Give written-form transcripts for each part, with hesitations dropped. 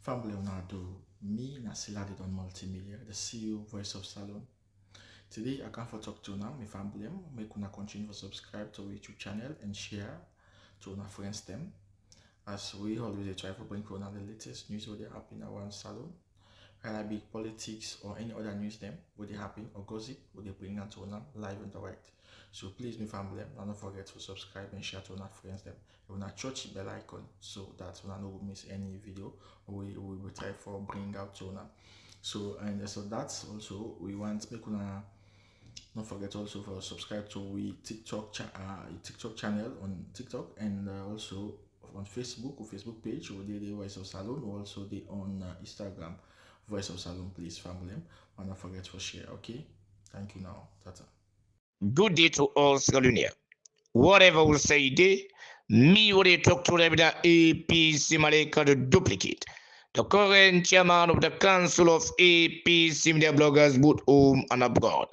Family Leonardo, me Nasila did on multimedia, the CEO voice of Salone. Today I come for talk to now, my family, make una continue to subscribe to our YouTube channel and share to our friends them. As we always try to bring on the latest news what they happen around Salone, whether it be politics or any other news them, what they happen or gossip, what they bring out to live and direct. So please, my family, don't forget to subscribe and share to our friends them. You wanna touch the bell icon so that you don't miss any video we will try for bring out to now. So that's also we want make una don't forget also for subscribe to we TikTok channel on TikTok and also on Facebook or Facebook page or the Voice of Salone or also the on Instagram Voice of Salone. Please family, and don't forget to share. Okay, thank you now. Tata. Good day to all Sierra Leonean. Whatever we say day, me would talk to them that APC Malika the duplicate. The current chairman of the Council of APC Media Bloggers both home and abroad.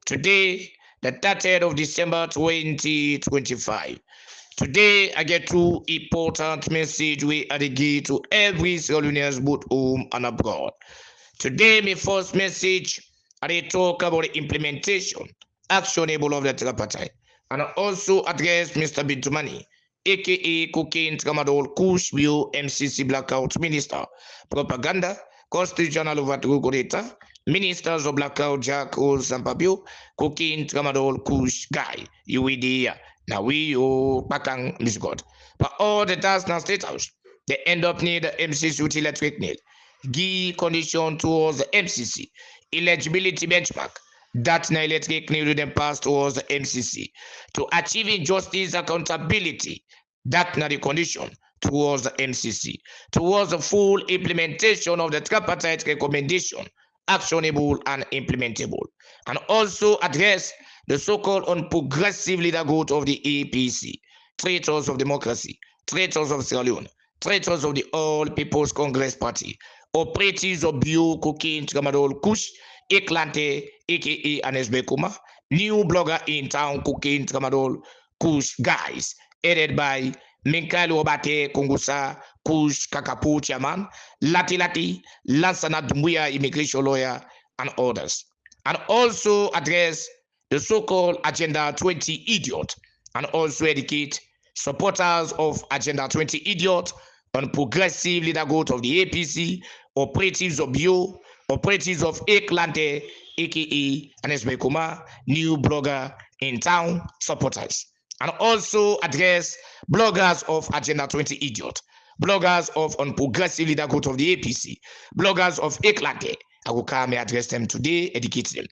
Today, the 30th of December 2025. Today, I get two important message we advocate to every Sierra Leoneans both home and abroad. Today, my first message, I talk about the implementation, actionable of the tripartite, and I also address Mr. Bintumani, aka Cocaine Tramadol Kush Bio MCC Blackout Minister, Propaganda, Constitutional Overthrow Data, Ministers of Blackout Jack Rose Sampabio, Cocaine Tramadol Kush Guy, UED, now we Patang Miss God. But all the tasks now state house, they end up near the MCC electric nail. Give condition towards the MCC, eligibility benchmark, that na electric need them pass towards the MCC. To achieving justice accountability, that na the condition towards the MCC. Towards the full implementation of the tripartite recommendation, actionable and implementable. And also address the so-called unprogressive leader growth of the APC, traitors of democracy, traitors of Sierra Leone, traitors of the All People's Congress Party, operatives of Bio, Cocaine, Tramadol, Kush, Eklante, aka Anesbe Kuma, new blogger in town, Cocaine, Tramadol, Kush guys, headed by Minkali Obate, Kongusa, Kush, Kakapo chairman, Lati Lati, Lansana Dumbuya, immigration lawyer, and others. And also address the so-called Agenda 20 idiot, and also educate supporters of Agenda 20 idiot on progressive leader growth of the APC, operatives of Bio, operatives of Eklante, aka Anesbe Kuma, new blogger in town supporters. And also address bloggers of Agenda 20 idiot, bloggers of unprogressive leader growth of the APC, bloggers of Eklante. I will come and address them today, educate them.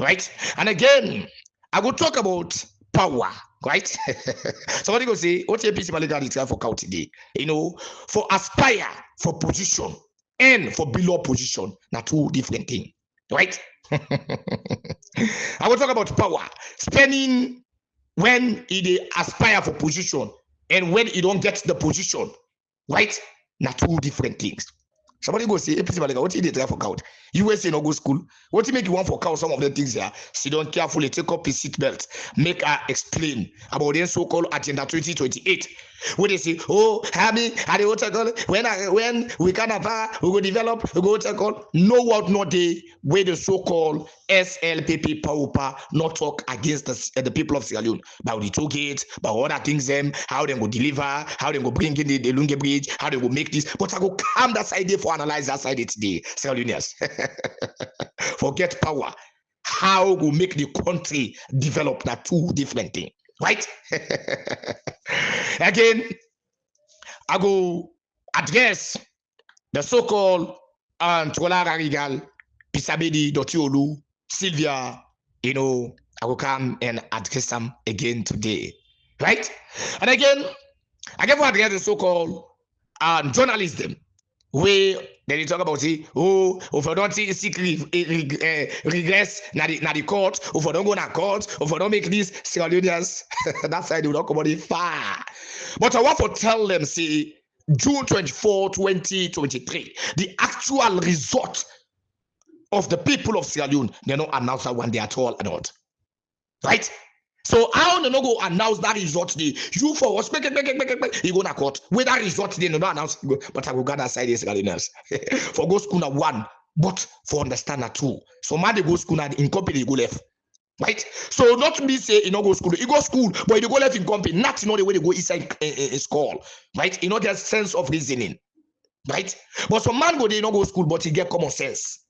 Right? And again, I will talk about power, right? Somebody go say, what APC Malika is for count today? For aspire for position and for below position, now two different things, right? I will talk about power, spending when he aspire for position and when he don't get the position, right? Now two different things. Somebody go say, APC Malika, what did they try for count? USA no go school. What make you want for count some of the things here? Sit down carefully, take up his seatbelt, make her explain about the so-called Agenda 2028. When they say, oh, Hammy, are the hotel when we can have we go develop, we go hotel. No what not they where the so-called SLPP power not talk against the people of Sierra Leone about the toll gates, about other things them, how they go deliver, how they go bring in the Lunge Bridge, how they go make this. But I go calm that side for analyze that side today, Sierra Leoneans. Forget power. How we make the country develop that two different things, right? Again, I go address the so-called Antola Regal, Pisabedi, Dotiolu, Sylvia, I will come and address them again today, right? And again, I can address the so-called journalism, where they talk about it, if I don't seek regress na the court, if I don't go to court, if I don't make this Sierra Leoneans, that side will not come on far. But I want to tell them, say, June 24, 2023, the actual result of the people of Sierra Leone, they don't announce that one day at all, right? So how no go announce that result today? You for us, you go na court. With that result today, no announce. But I go gather side this Galileans. For go school na one, but for understand na two. So man they go school na in company go left. Right? So not me say you know go school, you go school, but you go left in company. Not you know the way they go inside a school. Right? You know there's sense of reasoning. Right? But some man go they not go school, but he get common sense.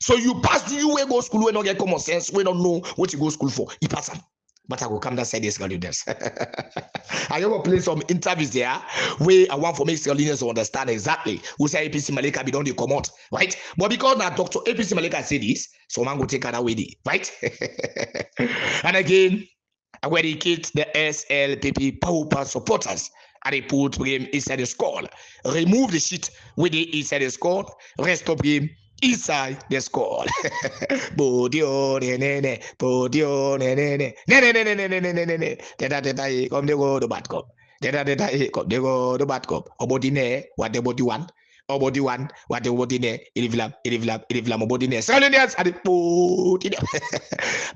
So you pass you way go school, we not get common sense, we don't know what you go school for. He pass them. But I will come that side this Galileans. I ever play some interviews there where I want for make Galileans to understand exactly who say APC Malika be done they come out, right? But because now Dr. APC Malika say this, so man go take that away, right? And again, I will educate the SLPP power supporters and they put him inside the skull. Remove the shit with the inside the skull, rest of him inside the skull. Bodio nene, bodio nene, nene, come they go the bad cop. Come they go the bad cop. Obody ne, what the body one. Obody one, what the body ne, irivlam, obody ne. Salonians at the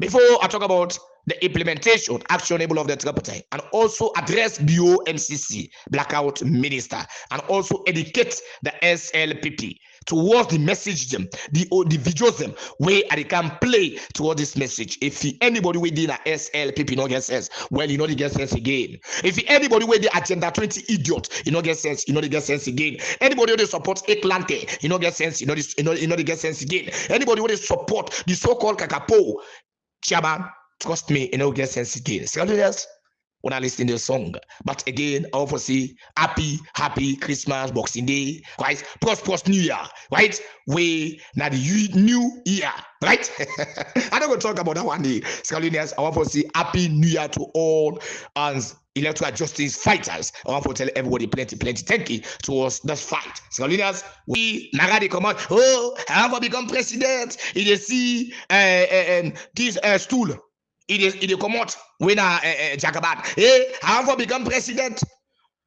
before I talk about the implementation, actionable of the tripartite, and also address BOMCC, blackout minister, and also educate the SLPP towards the message them, the individuals them, where they can play toward this message. If anybody within a SLPP not get sense, well, you know they get sense again. If anybody with the agenda 20 idiot, you know get sense, you know they get sense again. Anybody who support Eklante, you know get sense, you know they get sense again. Anybody who support the so-called Kakapo chairman, trust me, you know get sense again. So when I listen to the song. But again, I also see happy Christmas, Boxing Day, right? Prosperous New Year, right? We now the new year, right? I don't go talk about that one day. Scalinians, I want to say happy New Year to all and electoral justice fighters. I want to tell everybody plenty thank you towards this fight. Scalinians, we Nagadi come out, oh, I want to become president. It is see this stool. It come out when Jacobin. Hey, I want to become president.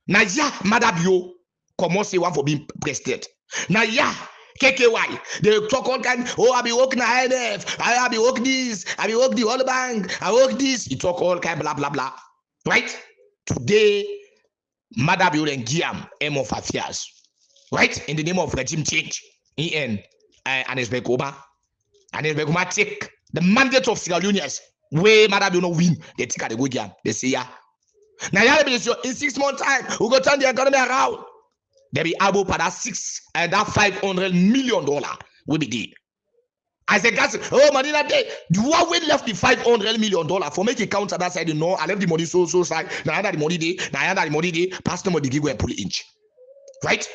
Now, yeah, Madabio, come on, say one for being president. Now, yeah, KKY, they talk all kind. Oh, I be working at INF. I be working this. I be working the World Bank. I work this. You talk all kind, blah blah blah. Right? Today, Madabio and Guillaume aim of affairs. Right? In the name of regime change. And Anesbekoma take the mandate of Sierra Leoneans. Where Madam do not win, they take the good game. They say, yeah. Now, in 6 months' time, we go turn the economy around. They be able for that $500 million will be there. As a gas, oh, money that day, the one way left the $500 million for make it count at that side, you know, I left the money so side. Now, the money day, pass the money, give a pull inch. Right?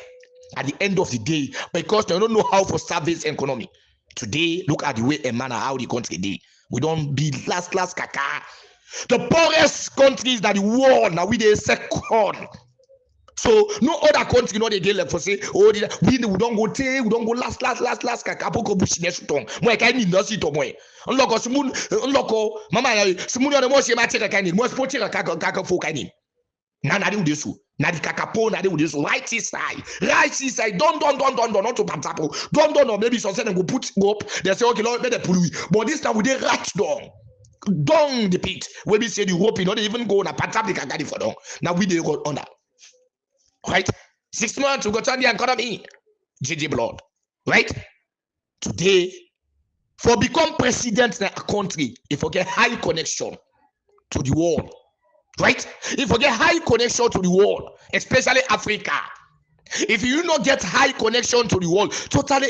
At the end of the day, because they don't know how to serve this economy. Today, look at the way a man how the country day. We don't be last kaka. The poorest countries that the world now we they second. So no other country know they get like for say oh we don't go take we don't go last kaka poko bushi next tongue. Moi kai ni no si to moi. Unloko simun unloko mama simun yo mo se ma take kai ni mo sport take kaka fo kai ni. Na na dey so. Na the kakapo na dey so right side don't not to pantapo don't or maybe some say them go put up they say okay Lord let them pull we but this time we dey right down the pit where we say the rope you know they even go na pantap the kakadi for down now we dey go under right 6 months we go turn the economy JJ blood right today for become president in a country if you get high connection to the world. Right? If you get high connection to the world, especially Africa, if you not get high connection to the world,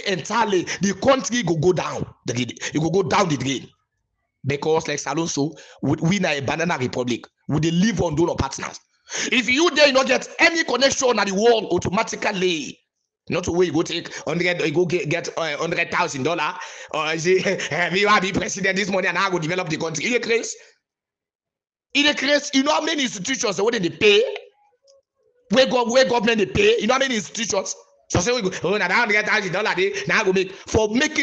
entirely, the country go down. It will go down the drain. Because like Salone, so we na a banana republic. We they live on donor partners. If you there not get any connection at the world, automatically, not the way you go take 100, you go get $100,000, or say, we will be president this morning and I go develop the country. It is crazy. You know how many institutions where they pay? Where government they pay? You know how many institutions? So say we go, oh, now $100,000 now go make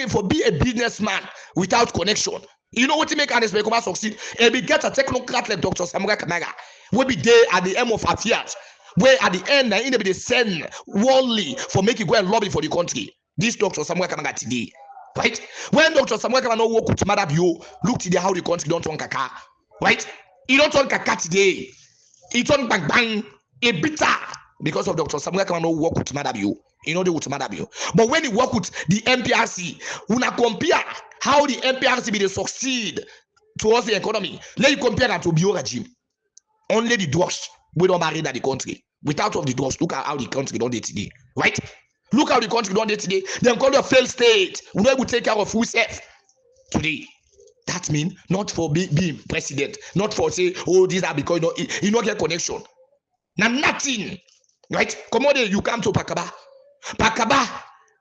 for be a businessman without connection. You know what to make Anes Bekoma succeed? And we get a technocrat like Dr. Samuel Kamaga. We be there at the end of affairs. Where at the end, they send worldly for making go and lobby for the country. This Dr. Samuel Kamaga today. Right? When Dr. Samuel Kamaga no work with Madabio, look to how the country don't want kaka. Right? He don't turn kaka today. He turn bang bang. He bitter because of Dr. Samuel Kamara work with Madabio. You know they with Madabio. But when he work with the MPRC, una compare how the MPRC be they succeed towards the economy. Let you compare that to bio regime. Only the drugs we don't marry in the country. Without of the drugs, look at how the country don't today. Right? Look how the country don't today. They call it a failed state. We know we take care of ourselves today. That means not for being president, not for say, oh, these are because you don't get connection. Now nothing. Right? Come on, you come to Pakaba. Pakaba,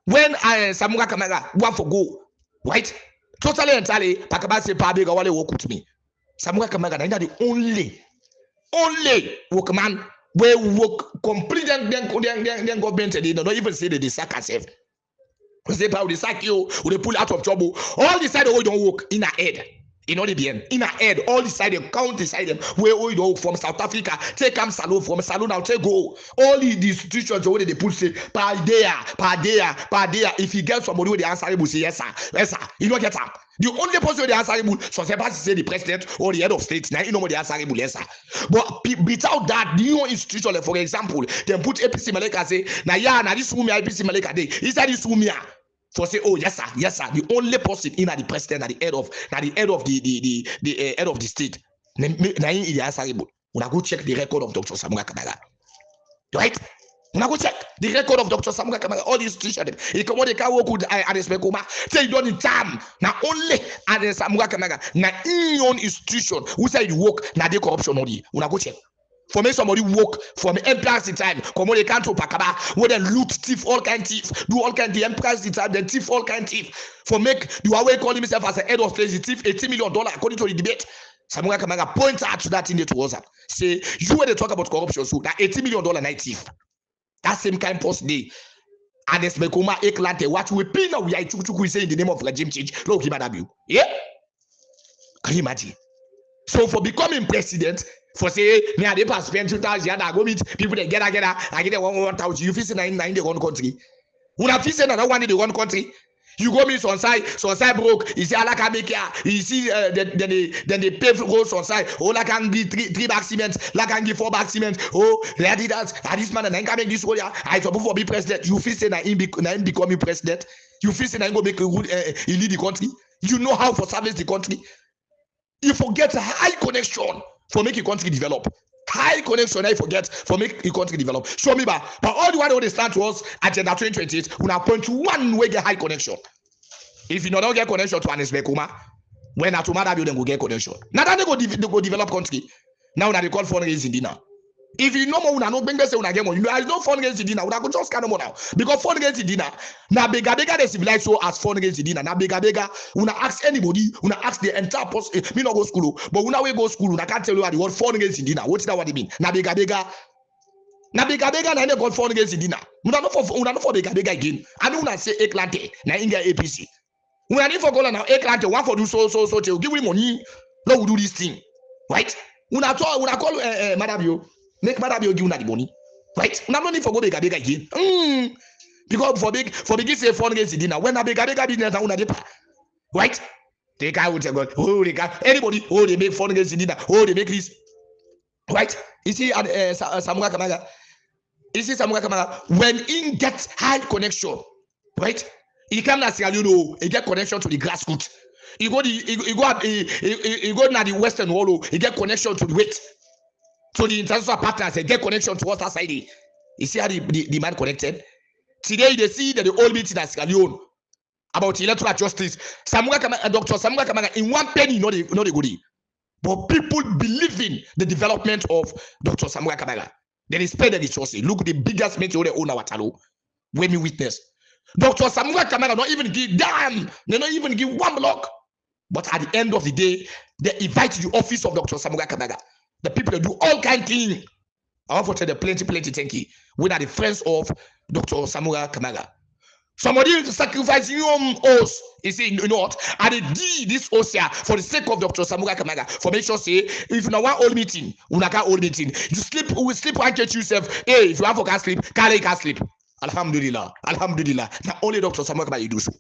when Samura Kamara want for go, right? Totally entirely, Pakaba say, Pabi, go wale work with me. Samura Kamara, they're the only workman where work complete then government, they don't even say that they sack herself. They probably sack you, or they pull out of trouble. All the side of don't work in her head. In all the end, in her head, all the side them count beside them where you know from South Africa, take come Salone from Salone now take go. All the institutions where they put say per day. If you get somebody with the answer, will say yes sir. You don't get them. The only person with the answerable, so say the president or the head of state. Now you know what the answerable yes sir. But without that, the institution, like, for example, they put APC Malika say, now this woman APC Malika day. Is that this woman? For say, oh yes sir. The only person in the president, at the head of the head of the state. Now he answerable. Una go check the record of Dr. Samuel Kamara. Right? Una go check the record of Dr. Samuel Kamara. All the institutions. He come on the car work with Adespekoma. Kuma. Say you done in time. Now only Samuel Kamara. Now in your institution. Who say you work? Now the corruption only. Una go check. For me, somebody work from MPRC time, come on, they can't to Pakaba, where they loot, thief, all kind thief, do all kind the MPRC time, then thief, all kind thief. For make the Huawei calling himself as a head of state, thief $80 million according to the debate. Samuel Kamara points out to that in the towards up. Say, you when they talk about corruption, so that $80 million night thief. That same kind post day. And it's Mekoma Eklante, what we pay now, we are to say in the name of regime change. Look, yeah? Can you imagine? So for becoming president, for say, me and they pass spend 2,000, I go meet people that get 1,000. You feel say nine the one country. When I feel say another one in the one country, you go meet on side broke. You see Alaka make here. You see then they pay for roads on side. Oh, like can give three bag cement, like can give 4 bag cement. Oh, they did that. This man and I can make this one. I trouble for be president. You feel say na him becoming president. You feel say na him go make a good he lead the country. You know how for service the country. You forget high connection for make your country develop. High connection, I forget for make your country develop. Show me back. But all the one they start was agenda 2028. We now point to one way get high connection. If you don't get connection to Anisbekuma, when at tomorrow you then go get connection. Now that they go develop country. Now they call fundraising dinner. If you know more, we not bring this say we get more. You know, there is no fundraising dinner. We go just kind of more now because fundraising dinner. Now bega they civilize so as fundraising dinner. Now bega we not ask anybody. We not ask the entire person. Me not go school, but we now we go school. We can't tell you what the word fundraising dinner. What's that? What it mean? Now bega. Now bega na they call fundraising dinner. We not for bega again. I don't want to say Eklante. Now India APC. We are not for go now Eklante. One for do so. To give we money. No, we do this thing, right? We not call Madam you. Make Madam you give una the money, right? Una no need for go bega again. Because for big say fundraising dinner. When na bega business na una dey pa, right? They guy will say God, oh they got anybody, oh they make fundraising dinner, oh they make this, right? You see Samuel Kamara. You see Samuel Kamara when he gets high connection, right? He come na Sierra Leone, he get connection to the grassroots. He go na the Western world, he get connection to the weight. So the international partners they get connection to us side. You see how the man connected? Today they see that the old meeting at Sierra Leone about electoral justice. Dr. Samuel Kamara in one penny, not the goodie. But people believe in the development of Dr. Samuel Kamara. They spend the resources. Look, the biggest meeting they own our Watalo. When we witness. Dr. Samuel Kamara not even give damn. They not even give 1 block. But at the end of the day, they invite the office of Dr. Samuel Kamara. The people that do all kind of things. I want to tell the plenty thank you. We are the friends of Dr. Samuel Kamara. Somebody sacrificing your oath. He said, you know what? I did this oath here for the sake of Dr. Samuel Kamara. For make sure say, if you know one old meeting, we will sleep and catch yourself. Hey, if you have to sleep, can't sleep. Alhamdulillah. Now only Dr. Samuel Kamara you do so.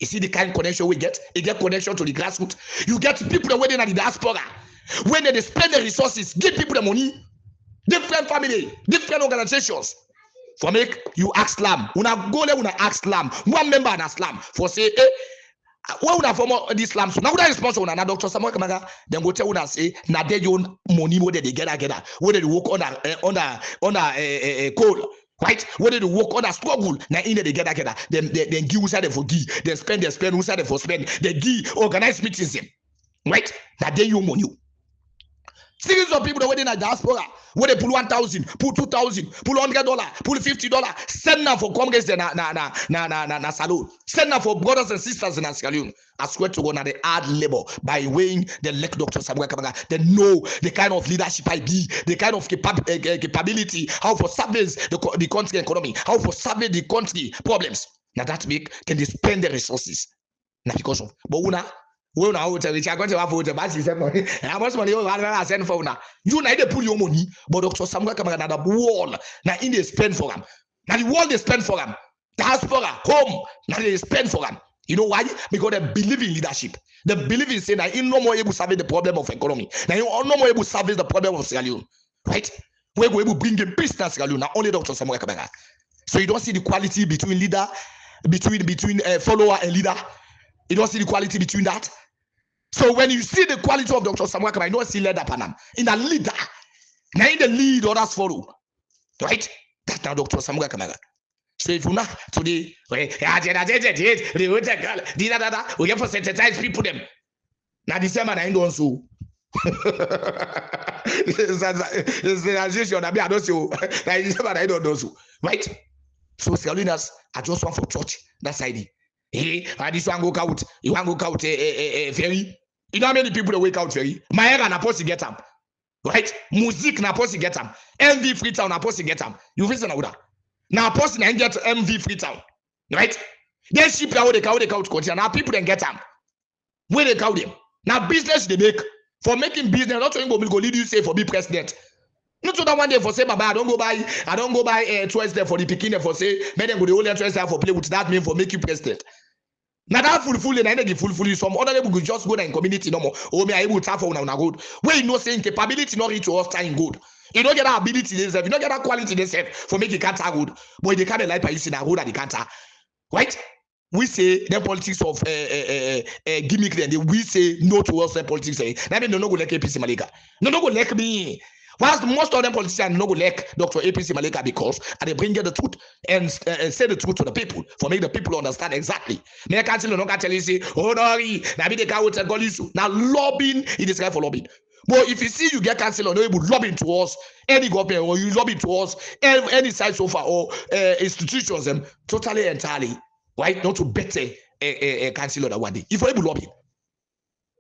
You see the kind of connection we get? You get connection to the grassroots. You get people that waiting at the diaspora. When they spend the resources, give people the money, different family, different organizations. For make you ask slam. Una go there, una ask slam. One member and a slam for say, what would have form this slam? So now would I sponsor una Dr. Samuel Kamaga? Then go tell una say, na they own money where they get together, where they work on a coal. Right? Whether they work on a struggle, now in they get together, then give who side for give, then spend who side for spend, they give organize meetings, right? That they you money. Series of people that were in a diaspora, where they pull 1,000, pull 2,000, pull $100, pull $50, send them for Congress na Salone, send them for brothers and sisters in Sierra Leone. I swear to God, now they add labor by weighing the elect Dr. Samuel Kamaga. They know the kind of leadership I be, the kind of capability, how for service the country economy, how for service the country problems. Now that make can they spend the resources. Now because of but we now will tell you, I'm going to have to buy some money. How much money I send for now? You need to put your money, but Dr. Samuel Kamaga na the wall. Now in they spend for them. Now the wall they spend for them. Diaspora, home, now they spend for them. You know why? Because they believe in leadership. They believe in saying that you're no more able to solve the problem of economy. Now you're no more able to solve the problem of Sierra Leone. Right? We're going to bring in peace to Sierra Leone. Now only Dr. Samuel Kamaga. So you don't see the quality between leader, between follower and leader. You don't see the quality between that. So when you see the quality of Dr. Samuel Kamaga, you don't see leader panam. In a leader, now in the lead others follow. Right? That's now Dr. Samuel Kamaga. So if you not today, we have for sensitize people them. Now December I don't so. Sensitization I don't so. December I don't know so. Right? So Sierra Leoneans I just want for church that side. Hey, this one go out. You want go out ferry. You know how many people that wake out ferry? My hair na post get them. Right? Music na post get them. MV Freetown na post get them. You listen na that. Now post na get MV Freetown. Right? Then ship how they count continue. Now people then get them. Where they count them. Now business they make. For making business, not only go lead you say for be president. Not so that one day for say, Baba, I don't go buy choice there for the Pekin for say, make them go the only choice there for play with that mean for make you president. Now that full and I give full some other people could just go there in community no more. Oh, me I able to have for una good. Where you know saying capability not reach to us time good. You don't get that ability themselves, you don't get that quality themselves for making cancer good. But they can't like by using that good at the cancer. Right? We say the politics of gimmick then we say no to us the politics. That means no go like APC Malika. No go like me. Whilst most of them politicians no go like Dr. APC Malika because they bring the truth and say the truth to the people for make the people understand exactly. Me can't tell you say, oh no, now be the guy with the issue. Now lobbying, it is right for lobbying. But if you see you get cancelled or no able lobbying towards any government or you lobby towards any side so far or institutions, them totally entirely, right? Not to better cancel that one day. If we able lobbying.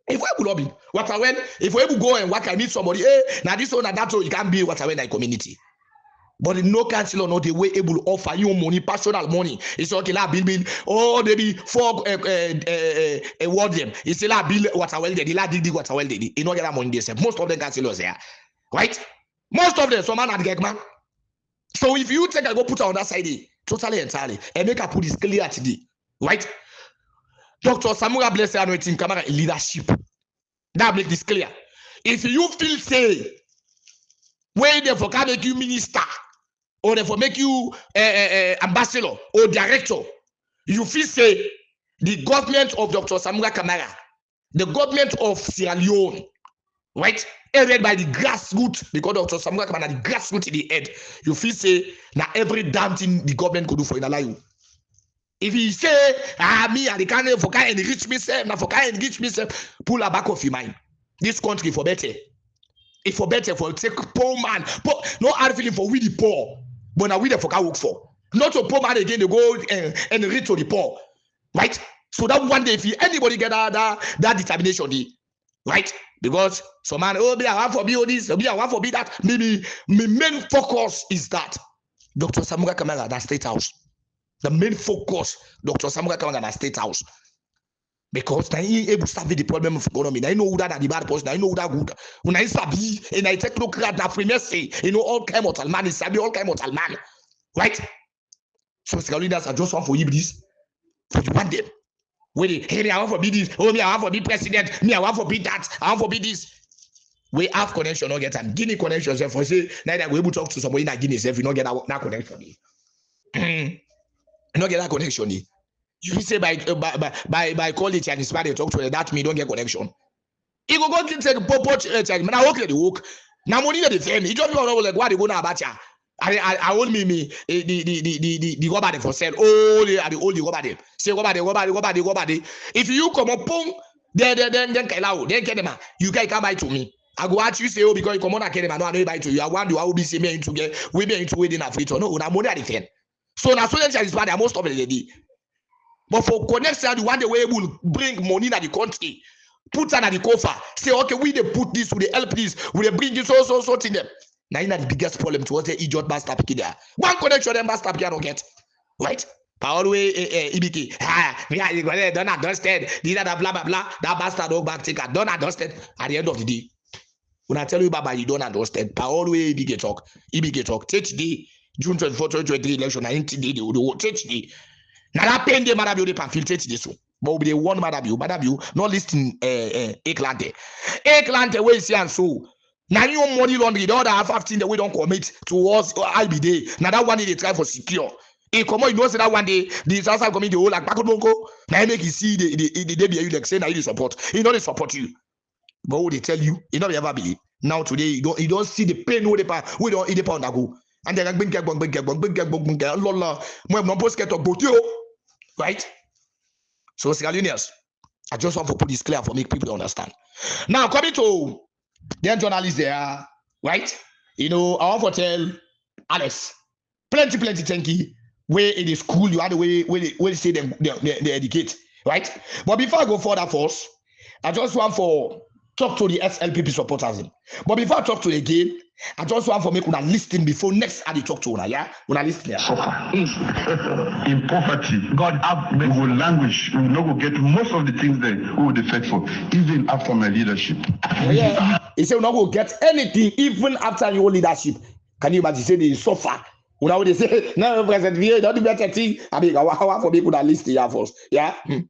If we able lobby, if we able go and work and meet somebody, now this one and that you can't be what I in community. But no council or no the way able to offer you money, personal money. It's okay, la bill. Oh, they be for ward them. It's la bill what I well they la dig what I well they. You know get that money themselves. Most of them councillors here, right? Most of them some man at get man. So if you take and go put on that side, totally entirely, and make a put this clear today, right? Dr. Samuel Blessed anointing Kamaga in leadership. That make this clear. If you feel say, where they for can make you minister, or they for make you ambassador or director, you feel say the government of Dr. Samuel Kamaga, the government of Sierra Leone, right? Led by the grassroots, because Dr. Samuel Kamaga the grassroots in the head, you feel say now every damn thing the government could do for in life. If he say, me and the candidate for kind enrich myself, now for kind enrich myself, pull a back of your mind. This country for better. If for better for take poor man, poor, no hard feeling for we the poor, but now we the for can work for. Not to poor man again, they go and enrich to the poor, right? So that one day, if anybody get that determination, right? Because some man, oh, I want for be all this, I want for be that. Maybe my main focus is that Dr. Samuel Kamaga, that State House. The main focus, Dr. Samuel Kamaga, that State House. Because now he able to solve the problem of economy. Now you know who that the bad person. Now you know who that good. When I sabi and I take look at that premier say, you know all kind of man is sabi all kind of man, right? So Sierra Leoneans are just one for you this, for you want them. When they hey me I want for be this, oh me I want for be president, me I want for be that, I want for be this. We have connection, not get and Guinea connection. So for say neither we able to talk to somebody in a Guinea if you not get that connection. You not get that connection. You say by college and inspire they talk to that me don't get connection. He go to take pop man I work the work. Now money the defend. He just know like what they go now about ya. I own me the robot for sale. Oh, the old robot. Say robot. If you come up, boom, then get them. You guys come by to me. I go at you say, oh, because you come on, I can't buy to you. I want you, I will be seeing me into get we be into within a free to no, money at the defend. So now students is bad, most of the day. But for connection, the one the way will bring money to the country. Put that at the coffer. Say, okay, we they put this, we they help this, we they bring this, so to them. Now, in the biggest problem towards the idiot bastard picky there. One connection, them bastard picky don't get. Right? Power way, EBK. You don't understand. These are the blah, blah, blah. That bastard dog back taker. Don't understand. At the end of the day, when I tell you, Baba, you don't understand. Power way, EBK talk. EBK talk. Take the June 24, 2023 election. 90 days. Take the. Now, that pain, they might be able to filtrate this one. But they want Madabu, not listing Eklante. Eklante, where is and so. Now you money laundry, the other half 15 that we don't commit towards IBD. Now that one day they try for secure. If come on, you know say that one day the disaster committee will like Bakobonko. Now make you see the debut like say now you support. He not support you. But what they tell you, it not ever be. Now today you don't see the pain we don't eat the pound go. And then right? So Sierra Leoneans, I just want to put this clear for make people understand. Now coming to the journalists there, right? You know, I want to tell Alex, plenty thank you. Where in the school you are the way they say they educate, right? But before I go further first, I just want to talk to the SLPP supporters. But before I talk to them again, I just want to make una listen before next I talk to una, yeah? Una listen here. In poverty, God have we will languish. We will not go get most of the things that we will defect for, even after my leadership. Yeah. He said we not go get anything even after your leadership. Can you imagine? Say they suffer. Una they say no President VA don't do better thing. I mean, how for make una listen here first, yeah? We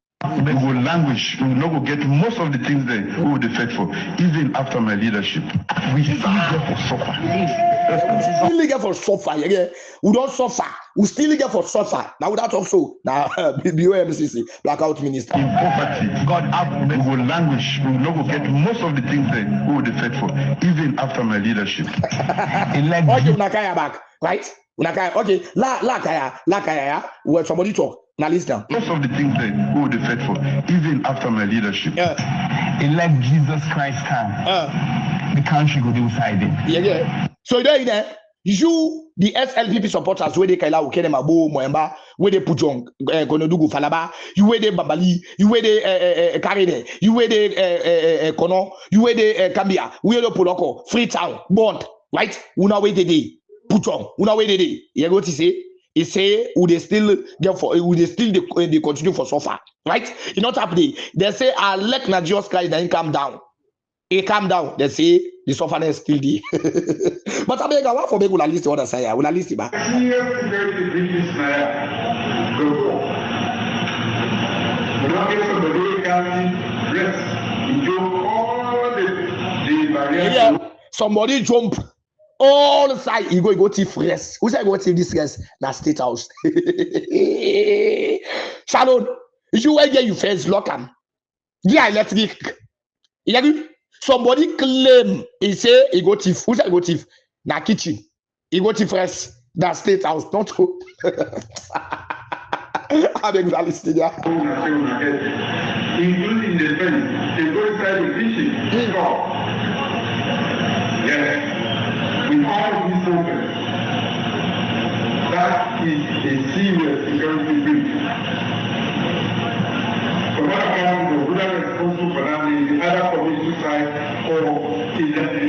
will languish. We will not go get most of the things that we will defect for, even after my leadership. We still get for suffer. Still get for suffer. Yeah. We don't suffer. We still get for suffer. Now without also now BOMCC blackout minister. In poverty, God have we will languish. We will not go get most of the things that we will defect for, even after my leadership. Okay, Unakaya back, right? Unakaya. Okay, la kaya. Where somebody talk. Now listen. Most of the things that we will defect for, even after my leadership. Elect Jesus Christ time. The country go do side. Yeah. So there, you the SLPP supporters where they kaila ukene mabo moemba where they put on konodugu falaba you where they babali you where they karine you where they kono you where they kambia where they poloko Freetown bond right una where they put on una where they you go to say. He say, would they still they continue for suffer, right? It's not happening. They say, I let Jesus Christ then calm down. He calm down. They say the suffering is still there. But I beg Allah for me, will list the other side. Will list it back. Yeah, somebody jump. All the side, you go thief rest. Who said go thief this rest? Na State House. Salone, you where you first lock am. Yeah, electric. Somebody claim he say he go thief. Who said go thief? Na kitchen. He go thief rest. Na State House. Not who. I beg you listen there. Including the pen, they go inside the kitchen. Stop. Yes. With all of these tokens, that is a serious security breach. So what about the ruler responsible for that is the other community side or the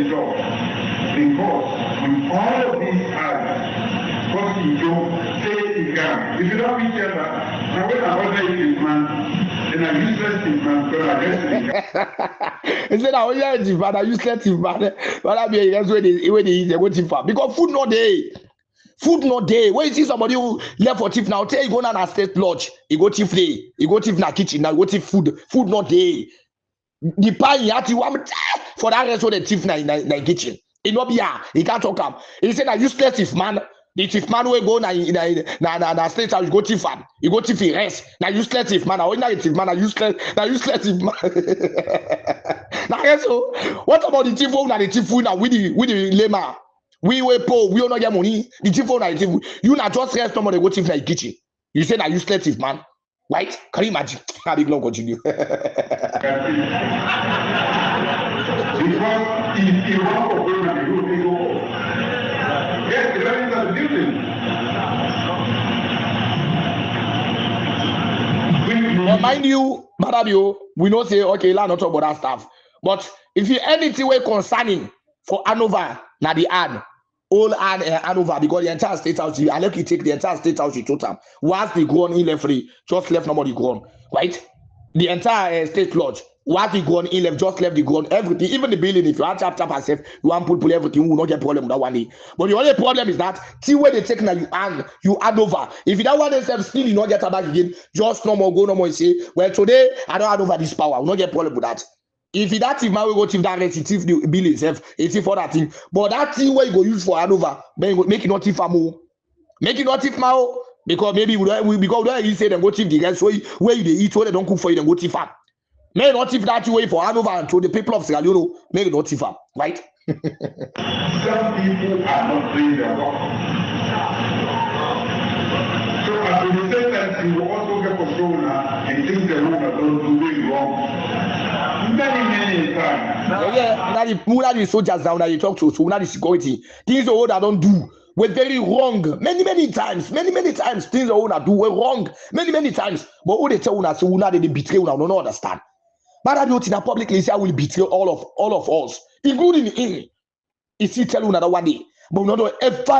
job? Because with all of these acts, what you do, say it can. If you don't reach that, now when I order it, man, then I useless it, man, because I guess he said, I will let you, but I useless it, man. But I mean, that's where they go too far. Because food not there. Food not there. When you see somebody who left for thief now, tell you go down a state lodge, you go thief there, you go thief in a kitchen, now you go thief food. Food not there. the pan yati wam for that rest of the thief na kitchen. It no be he can't talk am. He say na useless thief man. The thief man will go na state house go thief am. He go thief rest. Na useless thief man. Na thief man na useless thief man. Na so what about the thief who na the thief who na with the layman? We poor, we don't get money. The thief who na the thief. You na just rest somebody go thief na kitchen. You say na useless thief man. Right? Can you imagine? How big long continue? Because if you want to go and you will go. Yes, the learning is a difference. But mind you, Madabio, we know say okay, let's not talk about that stuff. But if you anything way concerning for Hanover, now the ad, all ad Hanover, because the entire state house, I let you take the entire state house in total. Once the grown in left free, just left nobody grown, right? The entire state lodge. What the grown in left, just left the grown, everything, even the building. If you have tap yourself, you want pull everything, you will not get problem with that one day. But the only problem is that till where they take now you add over. If you don't want themselves still, you not get back again, just no more go no more. Say, well, today I don't add over this power, will not get problem with that. If that if man will go to that if the bill itself, it's for that thing. But that thing where you go use for add over, then make it not if more. Make it not if more. Because maybe because you say them go thief the guys where you they eat, where they don't cook for you, then go thief am. May not thief that way for Hanover and to the people of Sierra Leone, make it not thief am, right? Some people are not doing their work. So at the same time, you will also get control now and think the room are doing wrong. Many times. Yeah, now the soldiers down that you talk to, so now the security, things the old that don't do. We're very wrong many times. Many times things are gonna do we're wrong many times. But who they tell us so now they betray we don't understand. But I don't think publicly say I will betray all of us, including him. If he tell you another one day, but we don't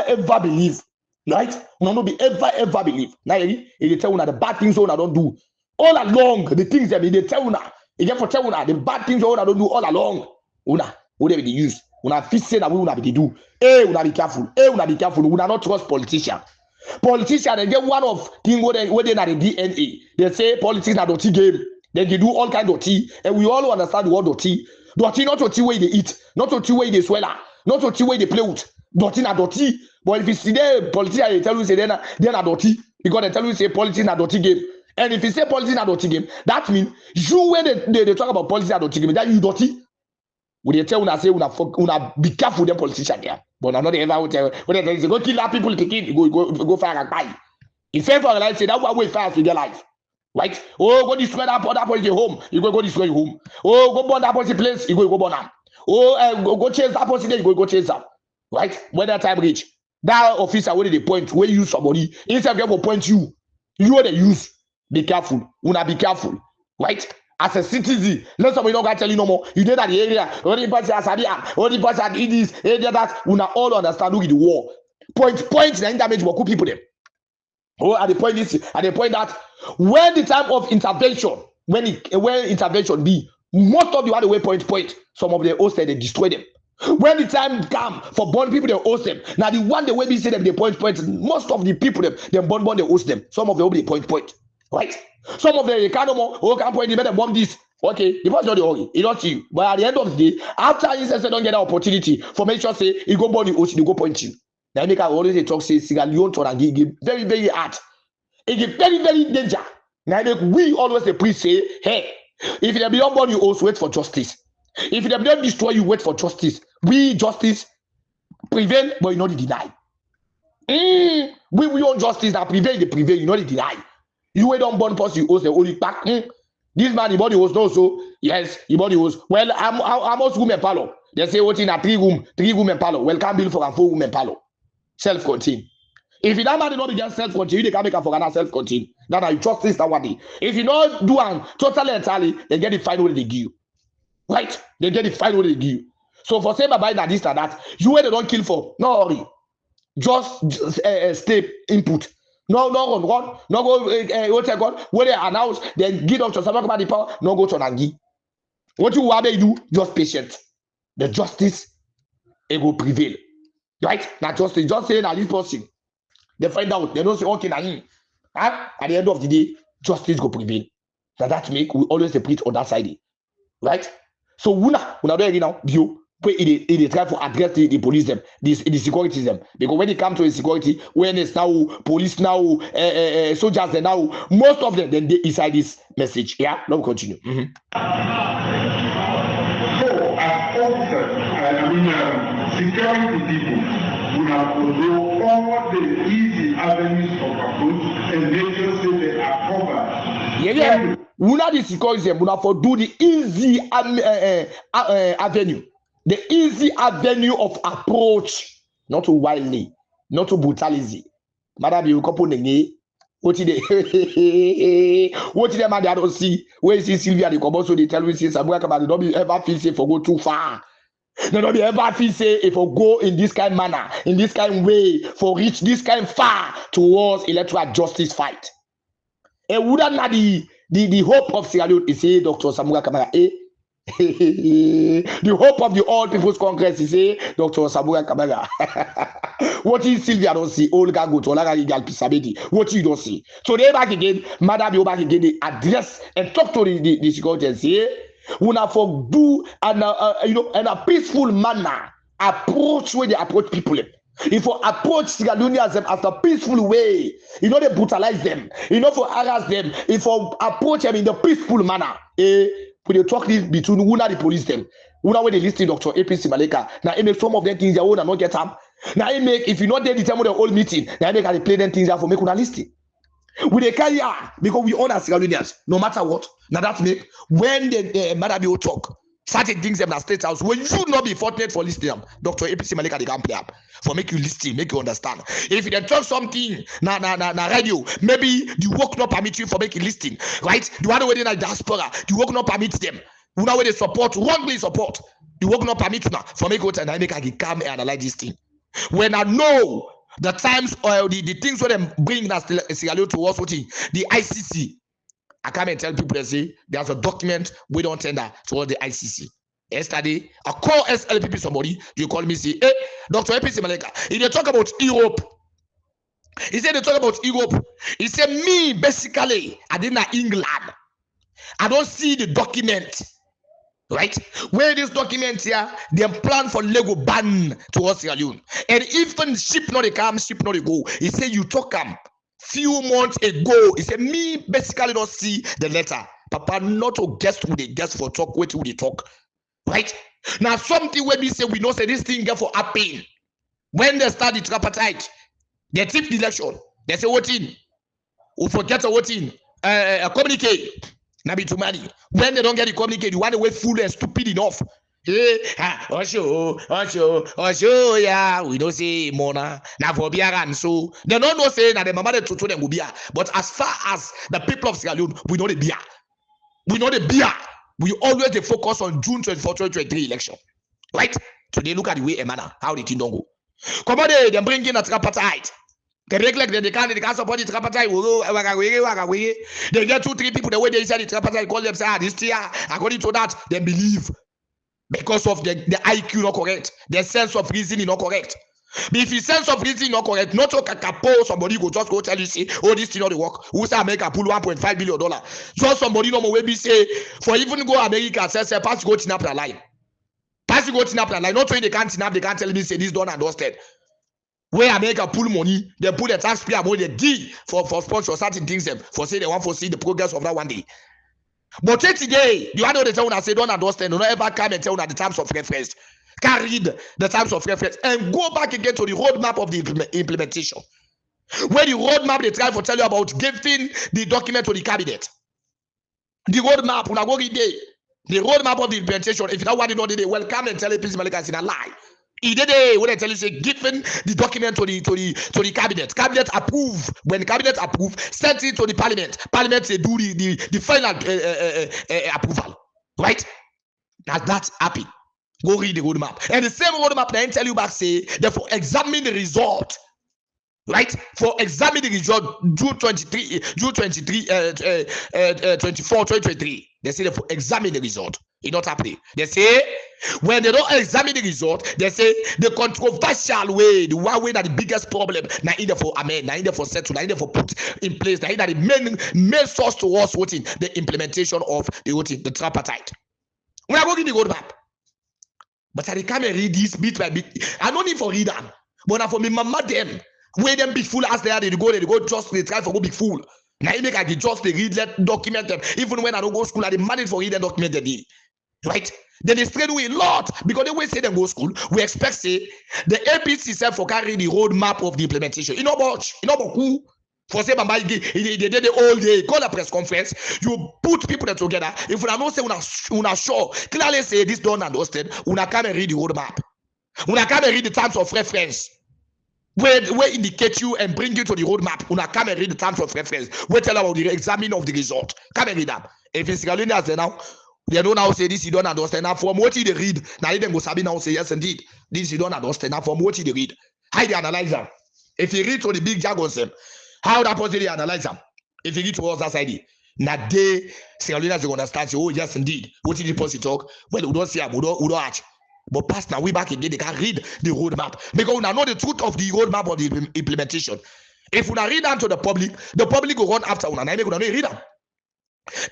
ever believe, right? We don't be ever believe. Now they tell you the bad things I don't do all along. The things that they tell you now, they get for tell you the bad things I don't do all along. What they use. Una fit say that we will be do. Una be careful. Una be careful. Una not trust politicians. Politicians they get one of thing where they na the DNA. They say politics na dirty game. They do all kind of tea, and we all understand the word dirty. Dirty not dirty way they eat, not dirty way they swallow, not dirty way they play with. Dirty na dirty. But if you see there politicians they tell you say they're not dirty because they tell you say politics na dirty game. And if you say politics na dirty game, that means you when they talk about politics na dirty game, that you dirty. When they tell una say una be careful with them politicians there. But I'm not ever will tell when they say go kill that people again, go fire and buy. If ever like say that one way fast with their life. Right? Oh, go destroy that policy home, you go destroy your home. Oh, go burn that policy place, you go burn them. Oh, go chase that policy there, you go chase them. Right? When that time reach, that officer where they point, where you use somebody, instead of them point you they use. Be careful. Una be careful. Right? As a citizen, let somebody not tell you no more. You know that the area, only person has only person did this, area that we not all understand who is the war. Point the damage will cook people them. Oh, at the point that when the time of intervention, when intervention be, most of the other way point, some of the hosts they destroy them. When the time come for born people, they host them. Now the one the way we say them, they point, most of the people them born they host them. Some of them they point. Right? Some of them they can't no more. Can't point. They better bomb this. Okay, the boss not the hurry. It's not you. But at the end of the day, after he says don't get that opportunity, for make sure say he go burn the host, they go point you. Now make always talk say Sierra Leone and give very hard. It give very danger. Now make we always the priest say, hey, if they don't burn you host, wait for justice. If they don't destroy you, wait for justice. We justice prevail, but you know the deny. We want justice that prevail, you know the deny. You wait on born post you host the only back. This man, the body was no so. Yes, the body was. Well, I'm most women parlor. They say what in a three room and parlor. Well, can't build for a 4-woman parlor. Self-contained. If you don't want to be just self-contained, they can make a for another self-contained. Then I trust this that one day. If you don't do an totally entirely, they get the final they give you. Right? They get the final they give you. So for say by that this and that, you where they don't kill for. No hurry. Just stay input. No run. No go where they announce, then give up to someone about the power, no go to Nangi. What you want to do, just patient. The justice it will prevail. Right? Not justice, just saying that this person. They find out, they don't say okay na him. At the end of the day, justice will prevail. That make we always preach on that side. right? So una do again now, you it try to address the police them, the security them. Because when it comes to the security, when it's now police now, soldiers they now, most of them then they inside this message. Yeah, let me continue. So as officers, security people, we have to do all the easy avenues of approach and make sure they are covered. Yeah. Una the security them, una for do the easy avenue. The easy avenue of approach, not too wildly, not too brutality. Madam, you couple the what did the man that don't see? Where is Sylvia? The come also they tell me say Samuel come don't be ever feel safe for go too far. No, don't be ever feel safe if you go in this kind of manner, in this kind of way, for reach this kind far towards electoral justice fight. And wouldn't not the hope of Sierra Leone is say Dr. Samuel Kamara the hope of the All People's Congress is say Dr. Samuel Kamara. What is Sylvia don't see? Old guy go to Olaga Igal Pisabedi. What you don't see? So they back again, Madam, you back again, they address and talk to the security and say, we have to do in a peaceful manner approach where they approach people. If you approach Sierra Leoneans as a peaceful way, you know they brutalize them, you know for harass them. If you approach them in the peaceful manner, when you talk this between Una the police them, Una where they listen Dr. APC Malika. Now it make some of them things their own and not get up. Now it make if you not there the time of the whole meeting, now they can play them things there for make Una listen. We they carry because we own as Sierra Leoneans, no matter what. Now that make when the Madam talk. Certain things them in the State House when you should not be fortunate for listening. Dr. APC Malika they can play up for make you listen, make you understand. If you talk something na radio, maybe the work not permit you for make you listen, right? The one way in the diaspora, the work not permit them. You know where they support, wrongly support. The work not permit you now for make it and I make I come and analyze this thing. When I know the times or the things where them bring that Sierra Leone to us, the ICC. I come and tell people, they say, there's a document we don't tender towards the ICC. Yesterday, I call SLPP somebody, you call me, say, hey, Dr. APC Malika, if they talk about Europe, he said they talk about Europe. He said, me, basically, I did not England. I don't see the document, right? Where this document here, they plan for Lego ban towards Sierra Leone. And even ship not they come, ship not they go. He said, you talk them. Few months ago, he said, me basically don't see the letter. Papa, not to guess who they guess for talk, wait who they talk. Right? Now, something where we say we know say this thing get for happen. When they start the tripartite, they tip the election. They say what in? Who forget what in? Communicate. Now be too many. When they don't get the communicate, you want to wait fool and stupid enough. Yeah, yeah, we don't say Mona, now for Biaran, so they don't know say that the mama to them will be. But as far as the people of Sierra Leone, we know the beer. We know the beer. We always they focus on June 24, 2023 election. Right? Today, look at the way Emana, how the thing don't go. Come on, they bring in a tripartite. They neglect they can't support the tripartite. They get 2-3 people the way they say the tripartite call them say this year, according to that, they believe. Because of the IQ not correct, the sense of reasoning not correct. But if your sense of reasoning not correct, not to capo somebody go just go tell you say, oh, this thing not the work. Who say America pull $1.5 billion? Just somebody no more maybe say for even go America say pass go snap the line. Pass go snap the line. Not when they can't snap, they can't tell me say this done and dusted. Where America pull money, they pull the taxpayer money, they give for sponsor certain things them for say they want to see the progress of that one day. But today, you know the time when I say don't understand, don't ever come and tell at the times of reference. Can read the times of reference and go back again to the roadmap of the implementation. Where the roadmap they try to tell you about giving the document to the cabinet. The roadmap, when I go read the roadmap of the implementation, if you don't want to know the day, well, come and tell a piece Malika is in a lie. When I tell you say giving the document to the cabinet approve. When the cabinet approve, send it to the parliament they do the final approval, right? Now that's happy. Go read the roadmap, and the same roadmap then tell you back say therefore examine the result, right? For examine the result June 24 2023. They say therefore examine the result. It's not happening. They say when they don't examine the result, they say the controversial way, the one way that the biggest problem, now either for amen, now either for settle, now either for put in place, now either the main source towards voting the implementation of the voting, the tripartite. When I go read the roadmap, but I come and read this bit by bit. I don't need for read them, but now for me, mama them, where them big fool as they go just they try for go big fool. Now you make I just they read, let document them. Even when I don't go to school, I manage for read and document them. Right? Then they straight away a lot because they will say them go school. We expect say the APC self for carry the roadmap of the implementation. You know about who? For say Bamba, they did the whole day. Call a press conference. You put people together. If we don't say una sure, clearly say this done and dusted. Una come and read the roadmap. Una come and read the terms of reference. Where indicate you and bring you to the roadmap. Una come and read the terms of reference. We tell about the examine of the result. Come and read them. If it's Sierra Leonean as now, they don't now say this you don't understand. Now from what you read, now they go sabi now say yes indeed. This you don't understand. Now from what you read, how they analyze them. If you read to the big jargons them. How that person they analyze them? If you get towards that side, now they Sierra Leoneans they understand. Say, oh yes, indeed. What did the person talk? Well, we don't see we don't act. But past now we back again. They can read the roadmap because we now know the truth of the roadmap of the implementation. If we now read them to the public will run after una. Now we don't read them.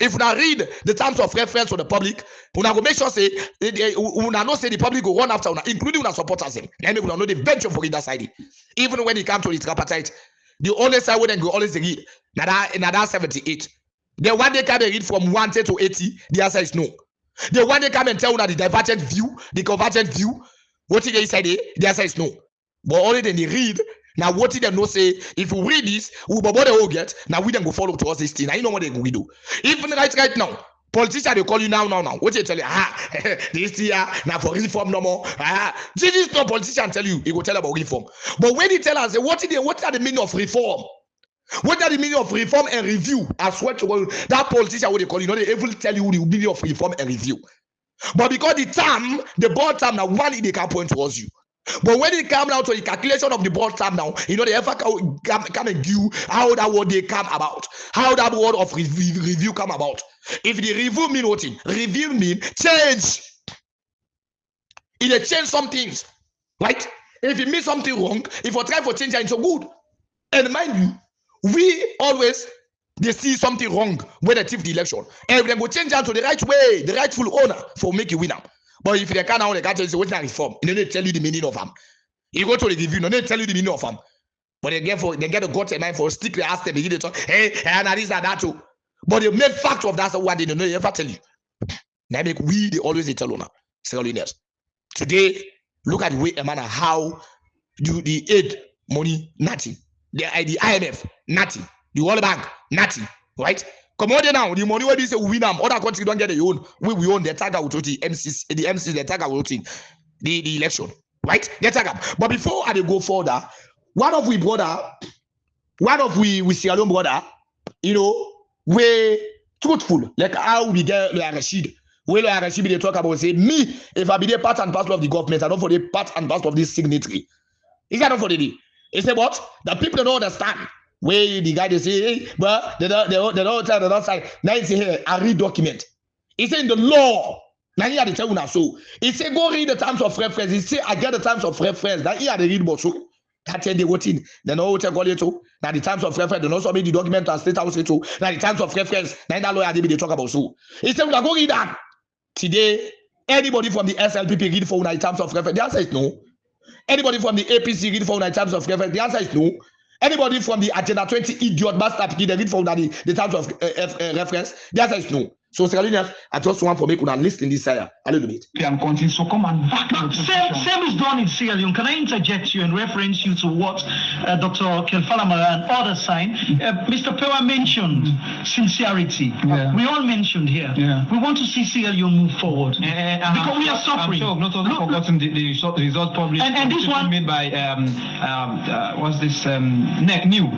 If we now read the terms of reference to the public, we now go make sure say we now know say the public will run after una, including our supporters. Them. Now we now know the venture for that side. Even when it comes to the tripartite. The only side where they go always read that 78. The one they come and read from 1 to 80, the answer is no. The one they come and tell you that the divergent view, the convergent view, what did they say? The answer is no. But only then they read. Now what did they know say? If we read this, we will all get. Now we then go follow towards this thing. Now you know what they go do. Even right now. Politician they call you now. What they tell you? This year now for reform no more. This is not politician tell you. He will tell about reform. But when he tell us what are the meaning of reform? What are the meaning of reform and review? I swear to God, that politician what they call you know they even tell you the meaning of reform and review. But because the board term now one they can point towards you. But when it comes down to the calculation of the board term now, you know they ever come and view how that word they come about, how that word of review come about. If the review mean what in review mean change, it change some things, right? If it means something wrong, if we try for change it into good, and mind you, we always they see something wrong when they take the election, and they go change it to the right way, the rightful owner for make you winner. But if they can't now, they can't tell you what's reform. And then they tell you the meaning of them. You go to the review, they tell you the meaning of them. But they get a gut and mind for stick. They ask them, they talk, hey, and this and that too. But the main fact of that's what they don't know. They never tell you. Now make they always tell you now. Sierra Leoneans. Today, look at the way how do the aid money nothing. The IMF nothing. The World Bank nothing. Right? Come on now, the money where they say we win them, other countries don't get their own. We own the tag out the MCs, the tag out the election, right? The tag up. But before I go further, one of we Sierra Leone brother, you know, we truthful, like how we get Rashid. Where Rashid they talk about say me, if I be the part and parcel of the government, I don't for the part and parcel of this signatory. Is that not for the day? He said what? The people don't understand. Where the guy they say, hey, but they don't tell the other side. Now he say here, I read document. He said in the law. Now he had to tell you now so. He said go read the terms of reference. He said I get the terms of reference. Now he had to read more so. That's they what in. They know what they call it too. Now the terms of reference. They also make the document and state house too. Now the terms of reference. Now that lawyer they talk about so. He said we go read that. Today, anybody from the SLPP read for the terms of reference. The answer is no. Anybody from the APC read for the terms of reference. The answer is no. Anybody from the Agenda 20 idiot bastard they read from the terms of reference? The answer is no. So, Sierra Leoneans, I just want for me to list in this side a little bit. So come and back same is done in Sierra Leone. Can I interject you and reference you to what Dr. Kelfalamara and others signed? Mr. Pewa mentioned sincerity. Yeah. We all mentioned here. Yeah. We want to see Sierra Leone move forward because we are suffering. I'm sure not only forgotten the result published and this one made by what's this new.